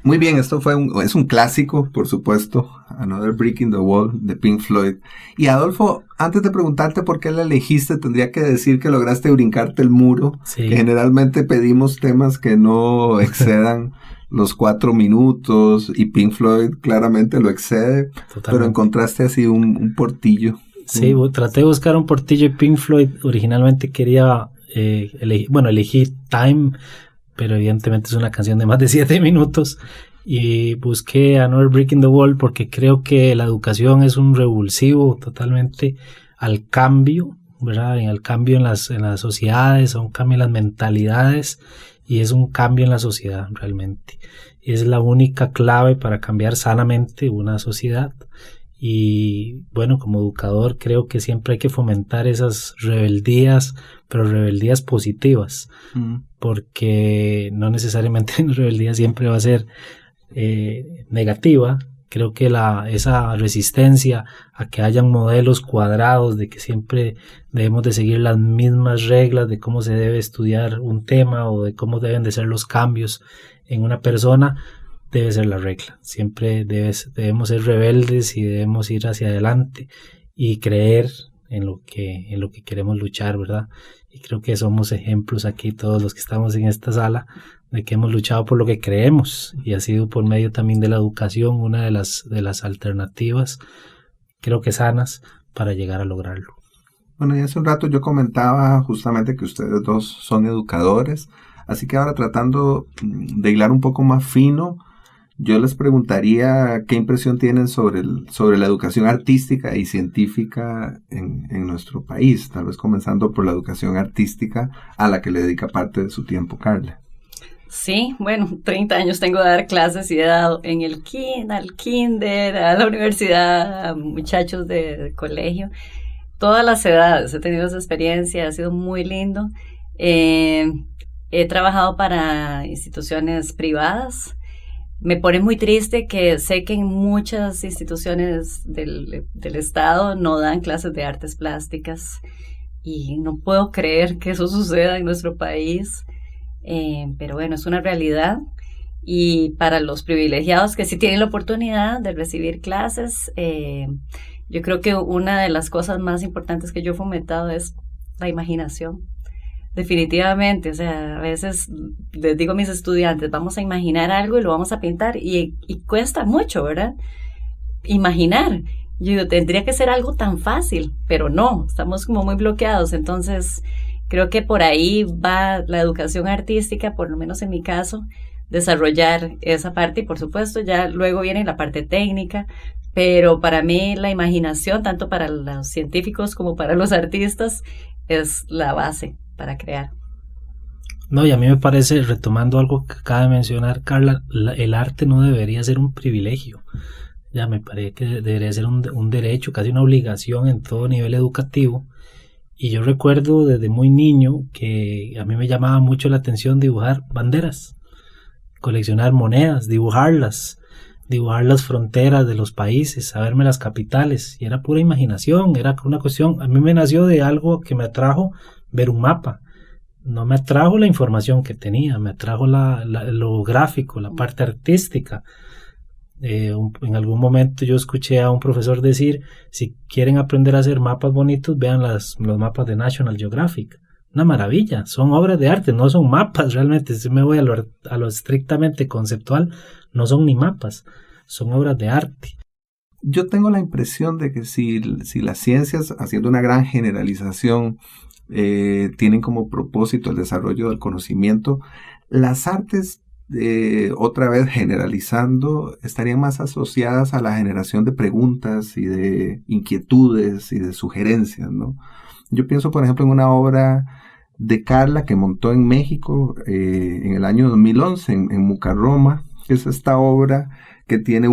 Muy bien, esto es un clásico, por supuesto, Another Brick in the Wall de Pink Floyd. Y Adolfo, antes de preguntarte por qué la elegiste, tendría que decir que lograste brincarte el muro, Sí. que generalmente pedimos temas que no excedan los 4 minutos, y Pink Floyd claramente lo excede, Totalmente. pero encontraste así un portillo. Sí, traté de buscar un portillo y Pink Floyd originalmente quería, elegí Time, pero evidentemente es una canción de más de 7 minutos, y busqué Another Brick in the Wall porque creo que la educación es un revulsivo totalmente al cambio, ¿verdad? Al cambio en las sociedades, a un cambio en las mentalidades, y es un cambio en la sociedad realmente. Es la única clave para cambiar sanamente una sociedad. Y bueno, como educador creo que siempre hay que fomentar esas rebeldías, pero rebeldías positivas, porque no necesariamente la rebeldía siempre va a ser negativa. Creo que esa resistencia a que hayan modelos cuadrados, de que siempre debemos de seguir las mismas reglas de cómo se debe estudiar un tema o de cómo deben de ser los cambios en una persona, debe ser la regla. Siempre debemos ser rebeldes y debemos ir hacia adelante y creer en lo que queremos luchar, ¿verdad? Y creo que somos ejemplos aquí, todos los que estamos en esta sala, de que hemos luchado por lo que creemos, y ha sido por medio también de la educación una de las alternativas, creo que sanas, para llegar a lograrlo. Bueno, y hace un rato yo comentaba justamente que ustedes dos son educadores, así que ahora, tratando de hilar un poco más fino, yo les preguntaría qué impresión tienen sobre la educación artística y científica en nuestro país, tal vez comenzando por la educación artística, a la que le dedica parte de su tiempo Carla. Sí, bueno, 30 años tengo de dar clases y he dado en el al kinder, a la universidad, a muchachos de colegio, todas las edades. He tenido esa experiencia, ha sido muy lindo. He trabajado para instituciones privadas. Me pone muy triste que sé que en muchas instituciones del Estado no dan clases de artes plásticas, y no puedo creer que eso suceda en nuestro país. Pero bueno, es una realidad, y para los privilegiados que sí tienen la oportunidad de recibir clases, yo creo que una de las cosas más importantes que yo he fomentado es la imaginación. Definitivamente, o sea, a veces les digo a mis estudiantes, vamos a imaginar algo y lo vamos a pintar, y cuesta mucho, ¿verdad? Imaginar. Yo digo, tendría que ser algo tan fácil, pero no, estamos como muy bloqueados. Entonces creo que por ahí va la educación artística, por lo menos en mi caso, desarrollar esa parte, y por supuesto ya luego viene la parte técnica, pero para mí la imaginación, tanto para los científicos como para los artistas, es la base para crear. No, y a mí me parece, retomando algo que acaba de mencionar Carla, el arte no debería ser un privilegio. Ya me parece que debería ser un derecho, casi una obligación en todo nivel educativo. Y yo recuerdo desde muy niño que a mí me llamaba mucho la atención dibujar banderas, coleccionar monedas, dibujar las fronteras de los países, saberme las capitales, y era pura imaginación, era una cuestión, a mí me nació de algo que me atrajo ver un mapa. No me atrajo la información que tenía, me atrajo lo gráfico, la parte artística. En algún momento yo escuché a un profesor decir, si quieren aprender a hacer mapas bonitos, vean los mapas de National Geographic. Una maravilla, son obras de arte, no son mapas realmente. Si me voy a lo estrictamente conceptual, no son ni mapas, son obras de arte. Yo tengo la impresión de que si las ciencias, haciendo una gran generalización, tienen como propósito el desarrollo del conocimiento, las artes, otra vez generalizando, estarían más asociadas a la generación de preguntas y de inquietudes y de sugerencias, ¿no? Yo pienso, por ejemplo, en una obra de Carla que montó en México en el año 2011 en Mucarroma, que es esta obra que tiene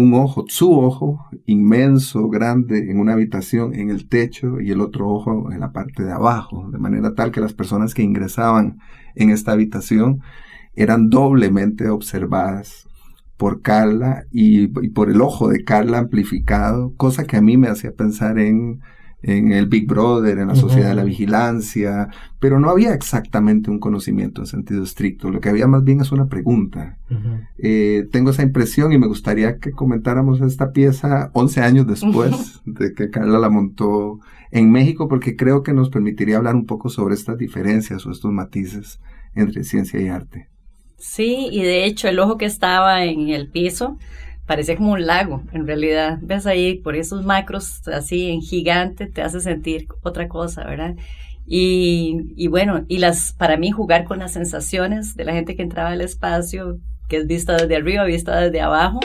su ojo inmenso, grande, en una habitación en el techo, y el otro ojo en la parte de abajo, de manera tal que las personas que ingresaban en esta habitación eran doblemente observadas por Carla y por el ojo de Carla amplificado, cosa que a mí me hacía pensar en en el Big Brother, en la sociedad de la vigilancia, pero no había exactamente un conocimiento en sentido estricto. Lo que había más bien es una pregunta. Tengo esa impresión y me gustaría que comentáramos esta pieza 11 años después de que Carla la montó en México, porque creo que nos permitiría hablar un poco sobre estas diferencias o estos matices entre ciencia y arte. Sí, y de hecho el ojo que estaba en el piso parecía como un lago, en realidad. Ves ahí, por esos macros así en gigante, te hace sentir otra cosa, ¿verdad? Y bueno, para mí jugar con las sensaciones de la gente que entraba al espacio, que es vista desde arriba, vista desde abajo,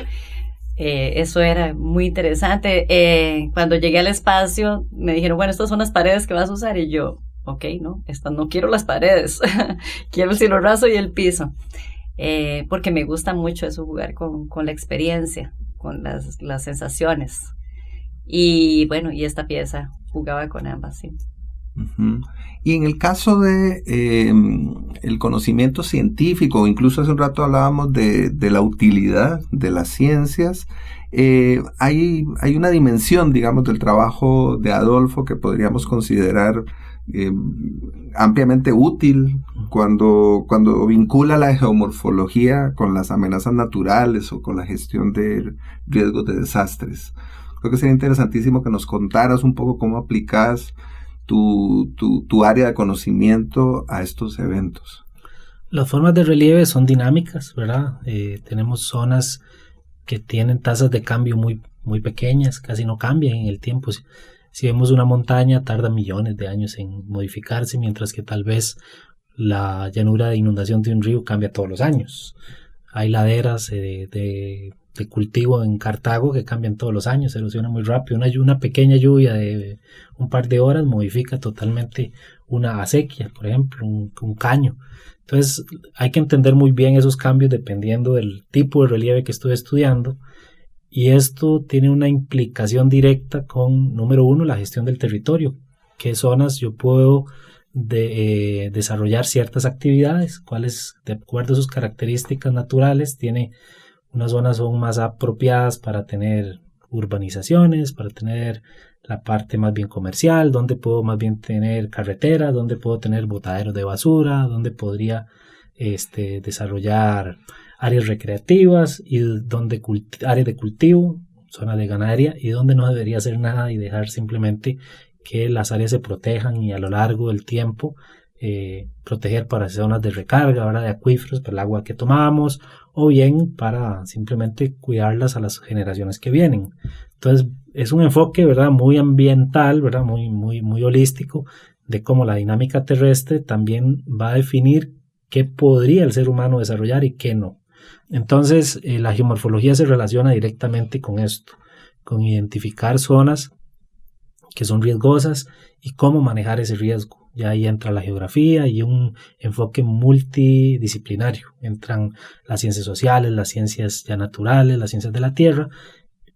eso era muy interesante. Cuando llegué al espacio, me dijeron, bueno, estas son las paredes que vas a usar, y yo, ok, no quiero las paredes, quiero el cielo raso y el piso. Porque me gusta mucho eso, jugar con la experiencia, con las sensaciones. Y bueno, y esta pieza jugaba con ambas, sí. Uh-huh. Y en el caso de el conocimiento científico, incluso hace un rato hablábamos de la utilidad de las ciencias, hay una dimensión, digamos, del trabajo de Adolfo que podríamos considerar ampliamente útil cuando vincula la geomorfología con las amenazas naturales o con la gestión de riesgos de desastres. Creo que sería interesantísimo que nos contaras un poco cómo aplicas tu área de conocimiento a estos eventos. Las formas de relieve son dinámicas, ¿verdad? Tenemos zonas que tienen tasas de cambio muy, muy pequeñas, casi no cambian en el tiempo. Si vemos una montaña, tarda millones de años en modificarse, mientras que tal vez la llanura de inundación de un río cambia todos los años. Hay laderas de cultivo en Cartago que cambian todos los años, se erosiona muy rápido. Una pequeña lluvia de un par de horas modifica totalmente una acequia, por ejemplo, un caño. Entonces hay que entender muy bien esos cambios dependiendo del tipo de relieve que estoy estudiando. Y esto tiene una implicación directa con, número uno, la gestión del territorio. ¿Qué zonas yo puedo desarrollar ciertas actividades? ¿Cuáles, de acuerdo a sus características naturales, unas zonas son más apropiadas para tener urbanizaciones, para tener la parte más bien comercial, donde puedo más bien tener carreteras, donde puedo tener botaderos de basura, donde podría desarrollar áreas recreativas y donde áreas de cultivo, zonas de ganadería, y donde no debería hacer nada y dejar simplemente que las áreas se protejan y a lo largo del tiempo proteger para zonas de recarga, ¿verdad? De acuíferos para el agua que tomamos, o bien para simplemente cuidarlas a las generaciones que vienen. Entonces es un enfoque, ¿verdad? Muy ambiental, ¿verdad? Muy, muy, muy holístico, de cómo la dinámica terrestre también va a definir qué podría el ser humano desarrollar y qué no. Entonces la geomorfología se relaciona directamente con esto, con identificar zonas que son riesgosas y cómo manejar ese riesgo. Ya ahí entra la geografía y un enfoque multidisciplinario. Entran las ciencias sociales, las ciencias ya naturales, las ciencias de la tierra,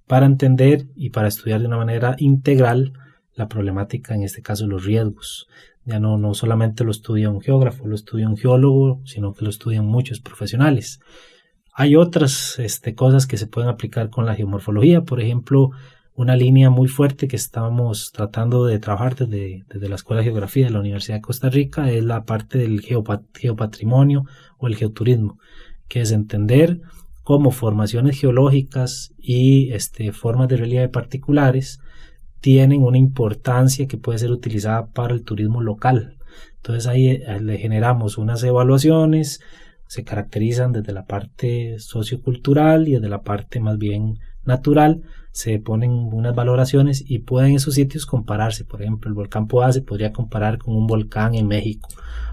para entender y para estudiar de una manera integral la problemática, en este caso los riesgos. Ya no solamente lo estudia un geógrafo, lo estudia un geólogo, sino que lo estudian muchos profesionales. Hay otras cosas que se pueden aplicar con la geomorfología, por ejemplo, una línea muy fuerte que estamos tratando de trabajar desde la Escuela de Geografía de la Universidad de Costa Rica es la parte del geopatrimonio o el geoturismo, que es entender cómo formaciones geológicas y formas de relieve particulares tienen una importancia que puede ser utilizada para el turismo local. Entonces ahí le generamos unas evaluaciones, se caracterizan desde la parte sociocultural y desde la parte más bien natural, se ponen unas valoraciones y pueden esos sitios compararse. Por ejemplo, el volcán Poás se podría comparar con un volcán en México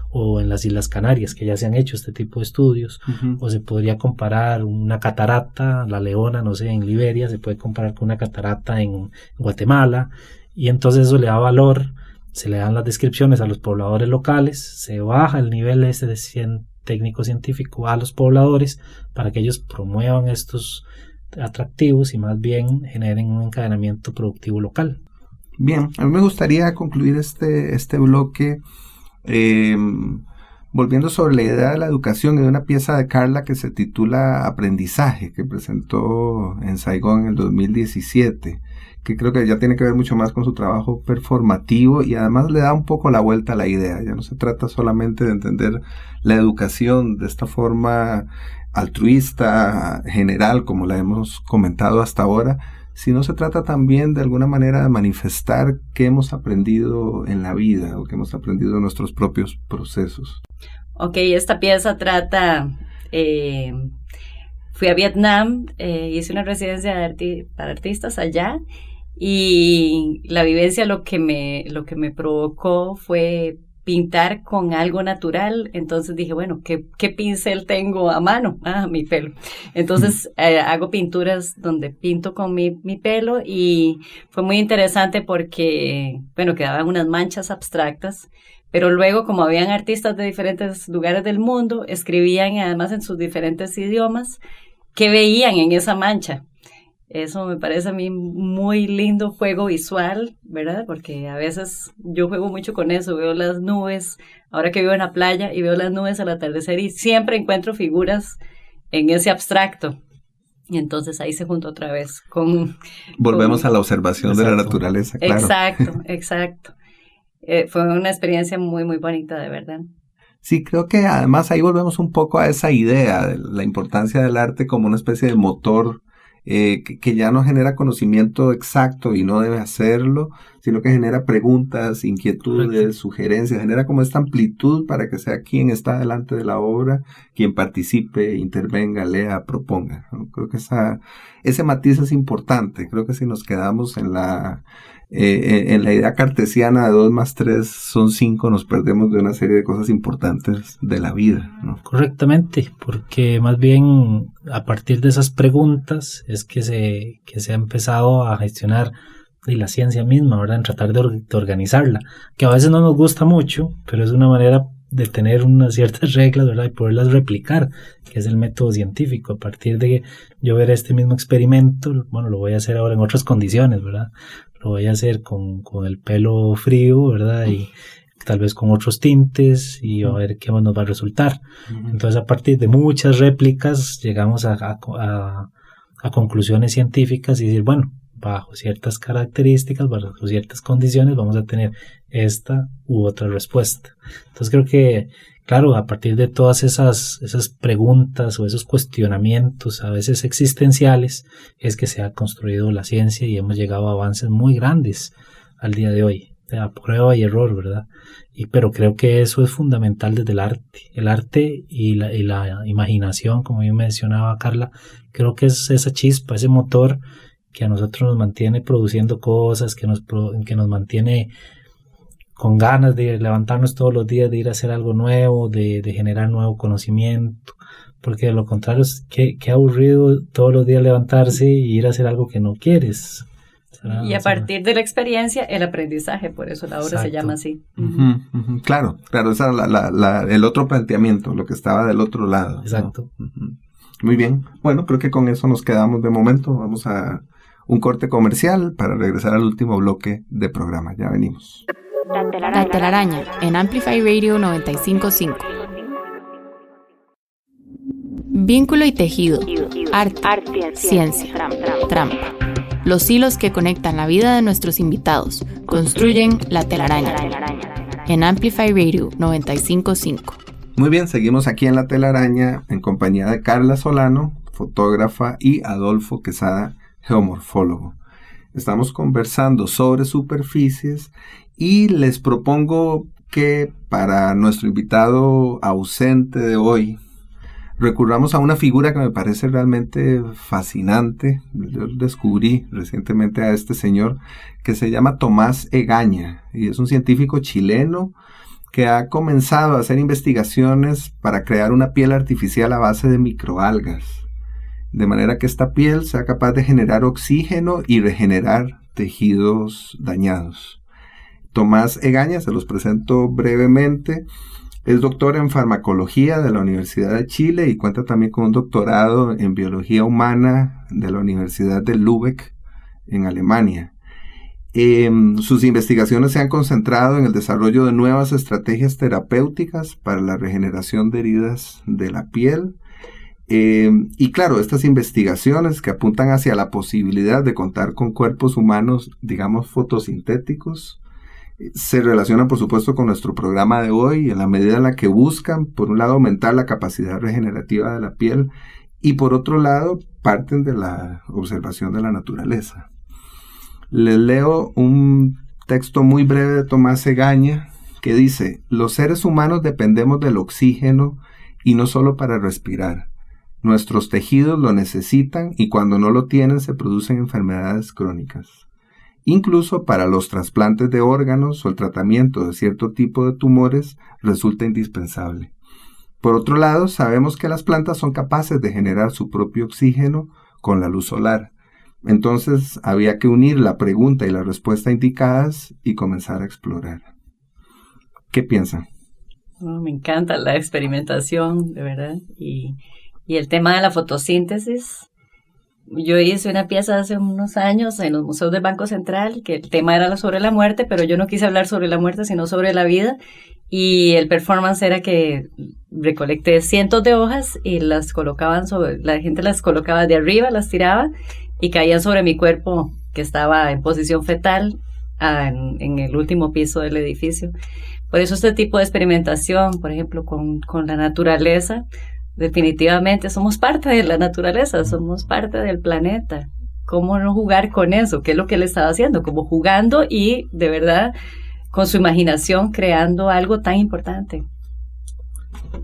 o en las Islas Canarias, que ya se han hecho este tipo de estudios, o se podría comparar una catarata, la Leona, no sé, en Liberia, se puede comparar con una catarata en Guatemala, y entonces eso le da valor, se le dan las descripciones a los pobladores locales, se baja el nivel de técnico científico a los pobladores para que ellos promuevan estos atractivos y más bien generen un encadenamiento productivo local. Bien, a mí me gustaría concluir este bloque volviendo sobre la idea de la educación y de una pieza de Carla que se titula Aprendizaje, que presentó en Saigón en el 2017, que creo que ya tiene que ver mucho más con su trabajo performativo y además le da un poco la vuelta a la idea. Ya no se trata solamente de entender la educación de esta forma altruista, general, como la hemos comentado hasta ahora, sino se trata también de alguna manera de manifestar qué hemos aprendido en la vida o qué hemos aprendido en nuestros propios procesos. Ok, esta pieza trata... fui a Vietnam, hice una residencia para artistas allá y la vivencia lo que me provocó fue pintar con algo natural. Entonces dije, bueno, ¿qué pincel tengo a mano? Mi pelo. Entonces hago pinturas donde pinto con mi pelo y fue muy interesante porque, bueno, quedaban unas manchas abstractas, pero luego como habían artistas de diferentes lugares del mundo, escribían además en sus diferentes idiomas qué veían en esa mancha. Eso me parece a mí muy lindo juego visual, ¿verdad? Porque a veces yo juego mucho con eso, veo las nubes, ahora que vivo en la playa y veo las nubes al atardecer y siempre encuentro figuras en ese abstracto. Y entonces ahí se junta otra vez con... Volvemos a la observación de la naturaleza, claro. Exacto. Fue una experiencia muy, muy bonita, de verdad. Sí, creo que además ahí volvemos un poco a esa idea de la importancia del arte como una especie de motor que ya no genera conocimiento exacto y no debe hacerlo, sino que genera preguntas, inquietudes, sugerencias, genera como esta amplitud para que sea quien está delante de la obra, quien participe, intervenga, lea, proponga, ¿no? Creo que ese matiz es importante. Creo que si nos quedamos en la idea cartesiana de 2 más 3 son 5, nos perdemos de una serie de cosas importantes de la vida, ¿no? Correctamente, porque más bien a partir de esas preguntas es que se ha empezado a gestionar la ciencia misma, ¿verdad? En tratar de organizarla, que a veces no nos gusta mucho, pero es una manera de tener unas ciertas reglas, ¿verdad? Y poderlas replicar, que es el método científico. A partir de yo ver este mismo experimento, bueno, lo voy a hacer ahora en otras condiciones, ¿verdad? Lo voy a hacer con el pelo frío, ¿verdad? Y tal vez con otros tintes y a ver qué más nos va a resultar. Entonces, a partir de muchas réplicas, llegamos a conclusiones científicas y decir, bueno, bajo ciertas características, bajo ciertas condiciones, vamos a tener esta u otra respuesta. Entonces, creo que, claro, a partir de todas esas preguntas o esos cuestionamientos, a veces existenciales, es que se ha construido la ciencia y hemos llegado a avances muy grandes al día de hoy, a prueba y error, ¿verdad? Pero creo que eso es fundamental desde el arte y la imaginación, como yo mencionaba, Carla, creo que es esa chispa, ese motor que a nosotros nos mantiene produciendo cosas, que nos mantiene con ganas de levantarnos todos los días, de ir a hacer algo nuevo, de generar nuevo conocimiento, porque de lo contrario es que aburrido todos los días levantarse y ir a hacer algo que no quieres. Y a partir de la experiencia, el aprendizaje, por eso la obra se llama así. Claro, esa es el otro planteamiento, lo que estaba del otro lado. Exacto. ¿No? Muy bien, bueno, creo que con eso nos quedamos de momento. Vamos a un corte comercial para regresar al último bloque de programa. Ya venimos. La telaraña en Amplify Radio 95.5. Vínculo y tejido, arte, ciencia, trampa. Los hilos que conectan la vida de nuestros invitados construyen la telaraña en Amplify Radio 95.5. Muy bien, seguimos aquí en La Telaraña en compañía de Carla Solano, fotógrafa, y Adolfo Quesada, geomorfólogo. Estamos conversando sobre superficies y les propongo que para nuestro invitado ausente de hoy recurramos a una figura que me parece realmente fascinante. Yo descubrí recientemente a este señor que se llama Tomás Egaña y es un científico chileno que ha comenzado a hacer investigaciones para crear una piel artificial a base de microalgas, de manera que esta piel sea capaz de generar oxígeno y regenerar tejidos dañados. Tomás Egaña, se los presento brevemente, es doctor en farmacología de la Universidad de Chile y cuenta también con un doctorado en biología humana de la Universidad de Lübeck en Alemania. Sus investigaciones se han concentrado en el desarrollo de nuevas estrategias terapéuticas para la regeneración de heridas de la piel. Y claro, estas investigaciones que apuntan hacia la posibilidad de contar con cuerpos humanos, digamos, fotosintéticos, se relacionan, por supuesto, con nuestro programa de hoy, en la medida en la que buscan, por un lado, aumentar la capacidad regenerativa de la piel, y por otro lado, parten de la observación de la naturaleza. Les leo un texto muy breve de Tomás Egaña, que dice: los seres humanos dependemos del oxígeno, y no solo para respirar. Nuestros tejidos lo necesitan y cuando no lo tienen se producen enfermedades crónicas. Incluso para los trasplantes de órganos o el tratamiento de cierto tipo de tumores resulta indispensable. Por otro lado, sabemos que las plantas son capaces de generar su propio oxígeno con la luz solar. Entonces había que unir la pregunta y la respuesta indicadas y comenzar a explorar. ¿Qué piensan? Me encanta la experimentación, de verdad, y el tema de la fotosíntesis. Yo hice una pieza hace unos años en los museos del Banco Central, que el tema era sobre la muerte, pero yo no quise hablar sobre la muerte, sino sobre la vida, y el performance era que recolecté cientos de hojas y las colocaban la gente las colocaba de arriba, las tiraba, y caían sobre mi cuerpo, que estaba en posición fetal, en el último piso del edificio. Por eso este tipo de experimentación, por ejemplo, con la naturaleza, definitivamente somos parte de la naturaleza, somos parte del planeta. ¿Cómo no jugar con eso? ¿Qué es lo que él estaba haciendo? Como jugando y, de verdad, con su imaginación creando algo tan importante.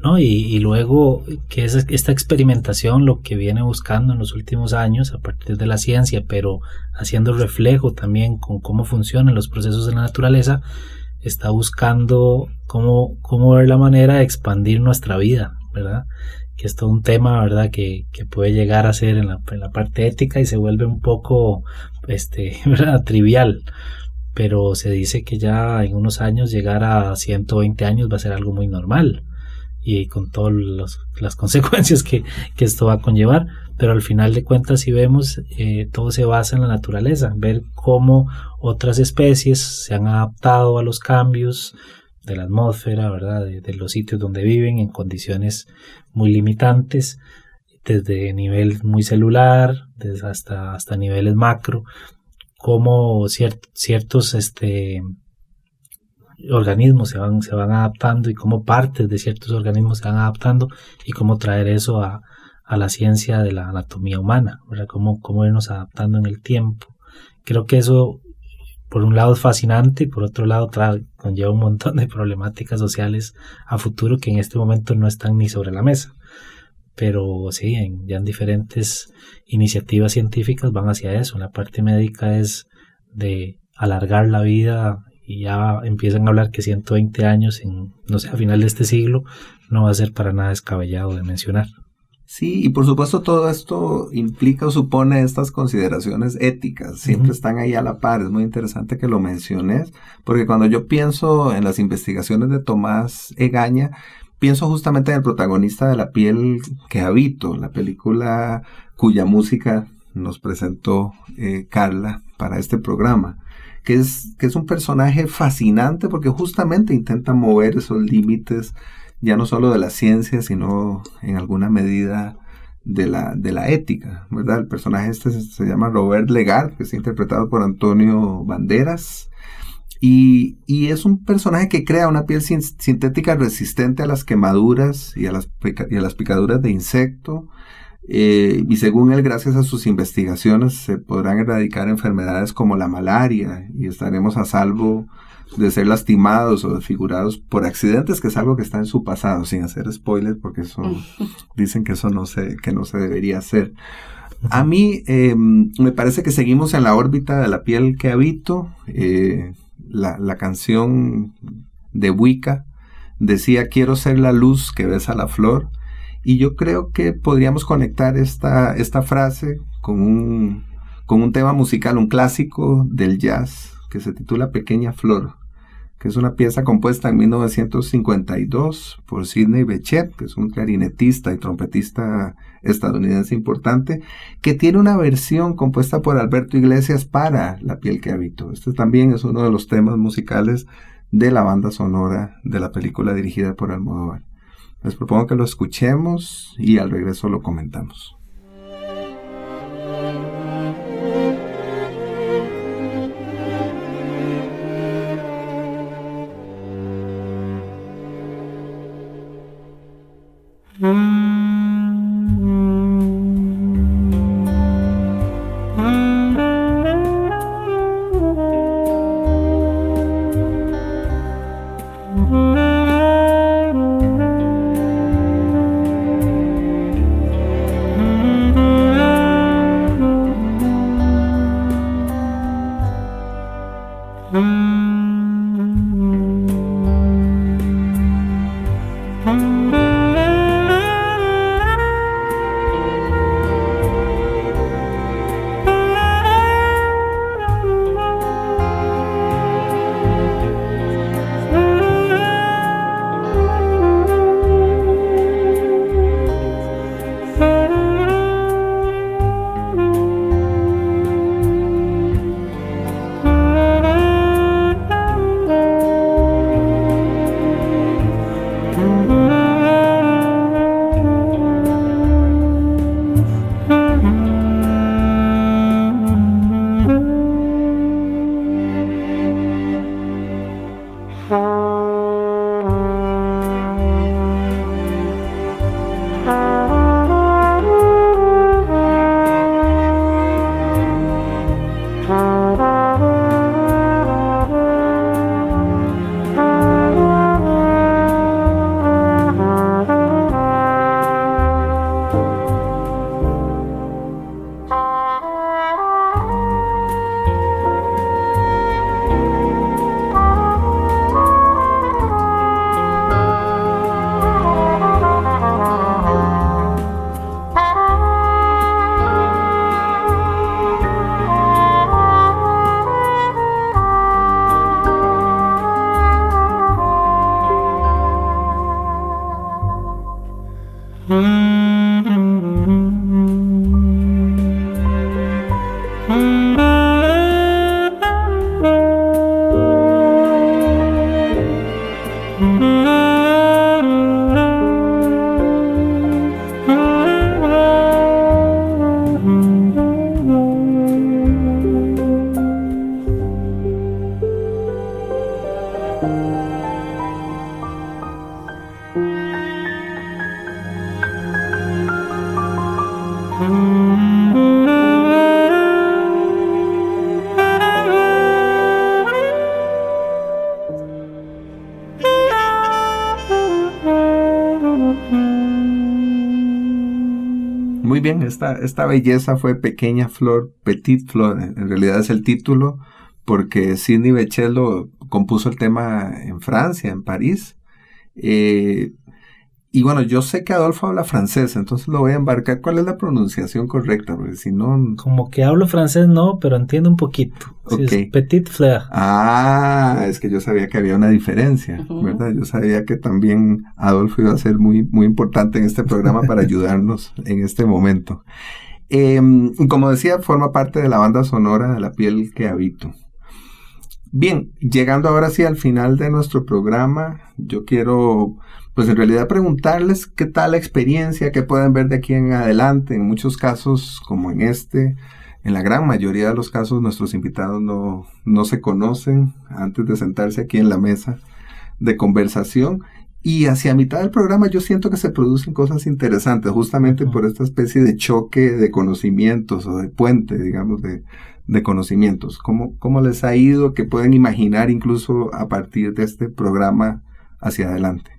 ¿No? Y luego que es esta experimentación lo que viene buscando en los últimos años a partir de la ciencia, pero haciendo reflejo también con cómo funcionan los procesos de la naturaleza, está buscando cómo ver la manera de expandir nuestra vida, ¿verdad? Que es todo un tema, ¿verdad? Que puede llegar a ser en la parte ética y se vuelve un poco ¿verdad? Trivial, pero se dice que ya en unos años llegar a 120 años va a ser algo muy normal y con todas las consecuencias que esto va a conllevar, pero al final de cuentas si vemos todo se basa en la naturaleza, ver cómo otras especies se han adaptado a los cambios de la atmósfera, ¿verdad? De los sitios donde viven en condiciones muy limitantes, desde nivel muy celular, hasta niveles macro, cómo ciertos organismos se van adaptando y cómo partes de ciertos organismos se van adaptando y cómo traer eso a la ciencia de la anatomía humana, ¿verdad? Cómo irnos adaptando en el tiempo. Creo que eso por un lado es fascinante y por otro lado conlleva un montón de problemáticas sociales a futuro que en este momento no están ni sobre la mesa. Pero sí, ya en diferentes iniciativas científicas van hacia eso. La parte médica es de alargar la vida y ya empiezan a hablar que 120 años, a final de este siglo, no va a ser para nada descabellado de mencionar. Sí, y por supuesto todo esto implica o supone estas consideraciones éticas, siempre están ahí a la par. Es muy interesante que lo menciones, porque cuando yo pienso en las investigaciones de Tomás Egaña, pienso justamente en el protagonista de La piel que habito, la película cuya música nos presentó Carla para este programa, que es un personaje fascinante porque justamente intenta mover esos límites ya no solo de la ciencia, sino en alguna medida de la ética, ¿verdad? El personaje se llama Robert Legard, que es interpretado por Antonio Banderas, y es un personaje que crea una piel sintética resistente a las quemaduras y a las picaduras de insecto, y según él, gracias a sus investigaciones, se podrán erradicar enfermedades como la malaria y estaremos a salvo de ser lastimados o desfigurados por accidentes, que es algo que está en su pasado, sin hacer spoilers, porque eso dicen que eso no se debería hacer. A mí me parece que seguimos en la órbita de La piel que habito. La canción de Wicca decía: quiero ser la luz que besa la flor, y yo creo que podríamos conectar esta frase con un tema musical, un clásico del jazz que se titula Pequeña Flor, que es una pieza compuesta en 1952 por Sidney Bechet, que es un clarinetista y trompetista estadounidense importante, que tiene una versión compuesta por Alberto Iglesias para La piel que habito. Este también es uno de los temas musicales de la banda sonora de la película dirigida por Almodóvar. Les propongo que lo escuchemos y al regreso lo comentamos. Muy bien, esta belleza fue Pequeña Flor, Petite Flor, en realidad es el título, porque Sidney Bechet lo compuso el tema en Francia, en París. Y bueno, yo sé que Adolfo habla francés, entonces lo voy a embarcar. ¿Cuál es la pronunciación correcta? Porque si no... Como que hablo francés, no, pero entiendo un poquito. Okay. Sí, es Petite Fleur. Ah, es que yo sabía que había una diferencia, ¿verdad? Yo sabía que también Adolfo iba a ser muy, muy importante en este programa para ayudarnos en este momento. Como decía, forma parte de la banda sonora de La piel que habito. Bien, llegando ahora sí al final de nuestro programa, yo quiero, pues en realidad preguntarles qué tal la experiencia, qué pueden ver de aquí en adelante. En muchos casos, como en en la gran mayoría de los casos, nuestros invitados no se conocen antes de sentarse aquí en la mesa de conversación. Y hacia mitad del programa yo siento que se producen cosas interesantes, justamente por esta especie de choque de conocimientos o de puente, digamos, de conocimientos. ¿Cómo les ha ido? ¿Qué pueden imaginar incluso a partir de este programa hacia adelante?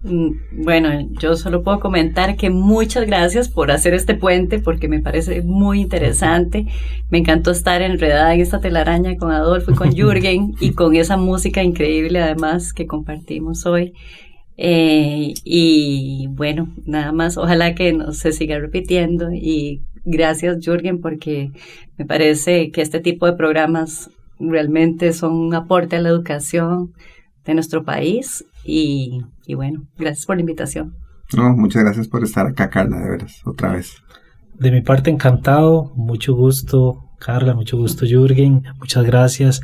Bueno, yo solo puedo comentar que muchas gracias por hacer este puente, porque me parece muy interesante. Me encantó estar enredada en esta telaraña con Adolfo y con Jürgen y con esa música increíble además que compartimos hoy. Y bueno, nada más, ojalá que no se siga repitiendo, y gracias Jürgen, porque me parece que este tipo de programas realmente son un aporte a la educación de nuestro país, y bueno, gracias por la invitación. No, muchas gracias por estar acá, Carla, de veras, otra vez. De mi parte, encantado, mucho gusto, Carla, mucho gusto, Jürgen, muchas gracias.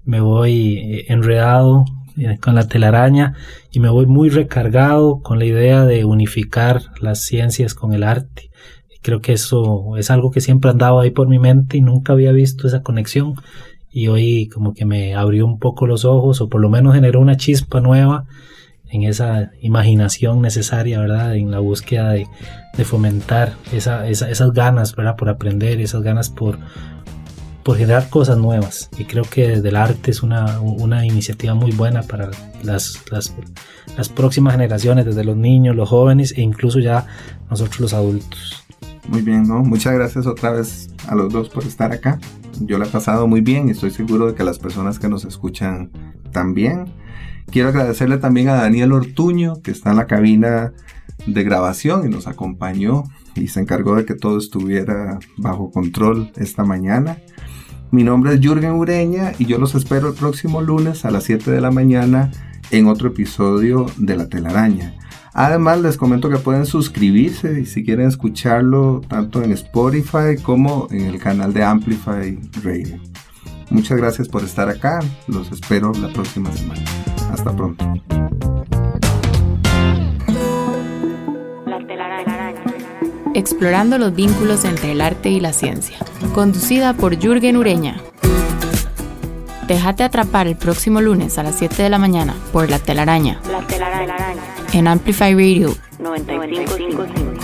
Me voy enredado con la telaraña, y me voy muy recargado con la idea de unificar las ciencias con el arte. Creo que eso es algo que siempre andaba ahí por mi mente y nunca había visto esa conexión, y hoy como que me abrió un poco los ojos, o por lo menos generó una chispa nueva en esa imaginación necesaria, ¿verdad? En la búsqueda de fomentar esas ganas, ¿verdad? Por aprender, esas ganas por generar cosas nuevas. Y creo que desde el arte es una iniciativa muy buena para las próximas generaciones, desde los niños, los jóvenes e incluso ya nosotros los adultos. Muy bien, ¿no? Muchas gracias otra vez a los dos por estar acá. Yo la he pasado muy bien y estoy seguro de que las personas que nos escuchan también. Quiero agradecerle también a Daniel Ortuño, que está en la cabina de grabación y nos acompañó y se encargó de que todo estuviera bajo control esta mañana. Mi nombre es Jürgen Ureña y yo los espero el próximo lunes a las 7 de la mañana en otro episodio de La Telaraña. Además les comento que pueden suscribirse y si quieren escucharlo tanto en Spotify como en el canal de Amplify Radio. Muchas gracias por estar acá, los espero la próxima semana. Hasta pronto. Explorando los vínculos entre el arte y la ciencia. Conducida por Jürgen Ureña. Déjate atrapar el próximo lunes a las 7 de la mañana por La Telaraña. En Amplify Radio 95.5.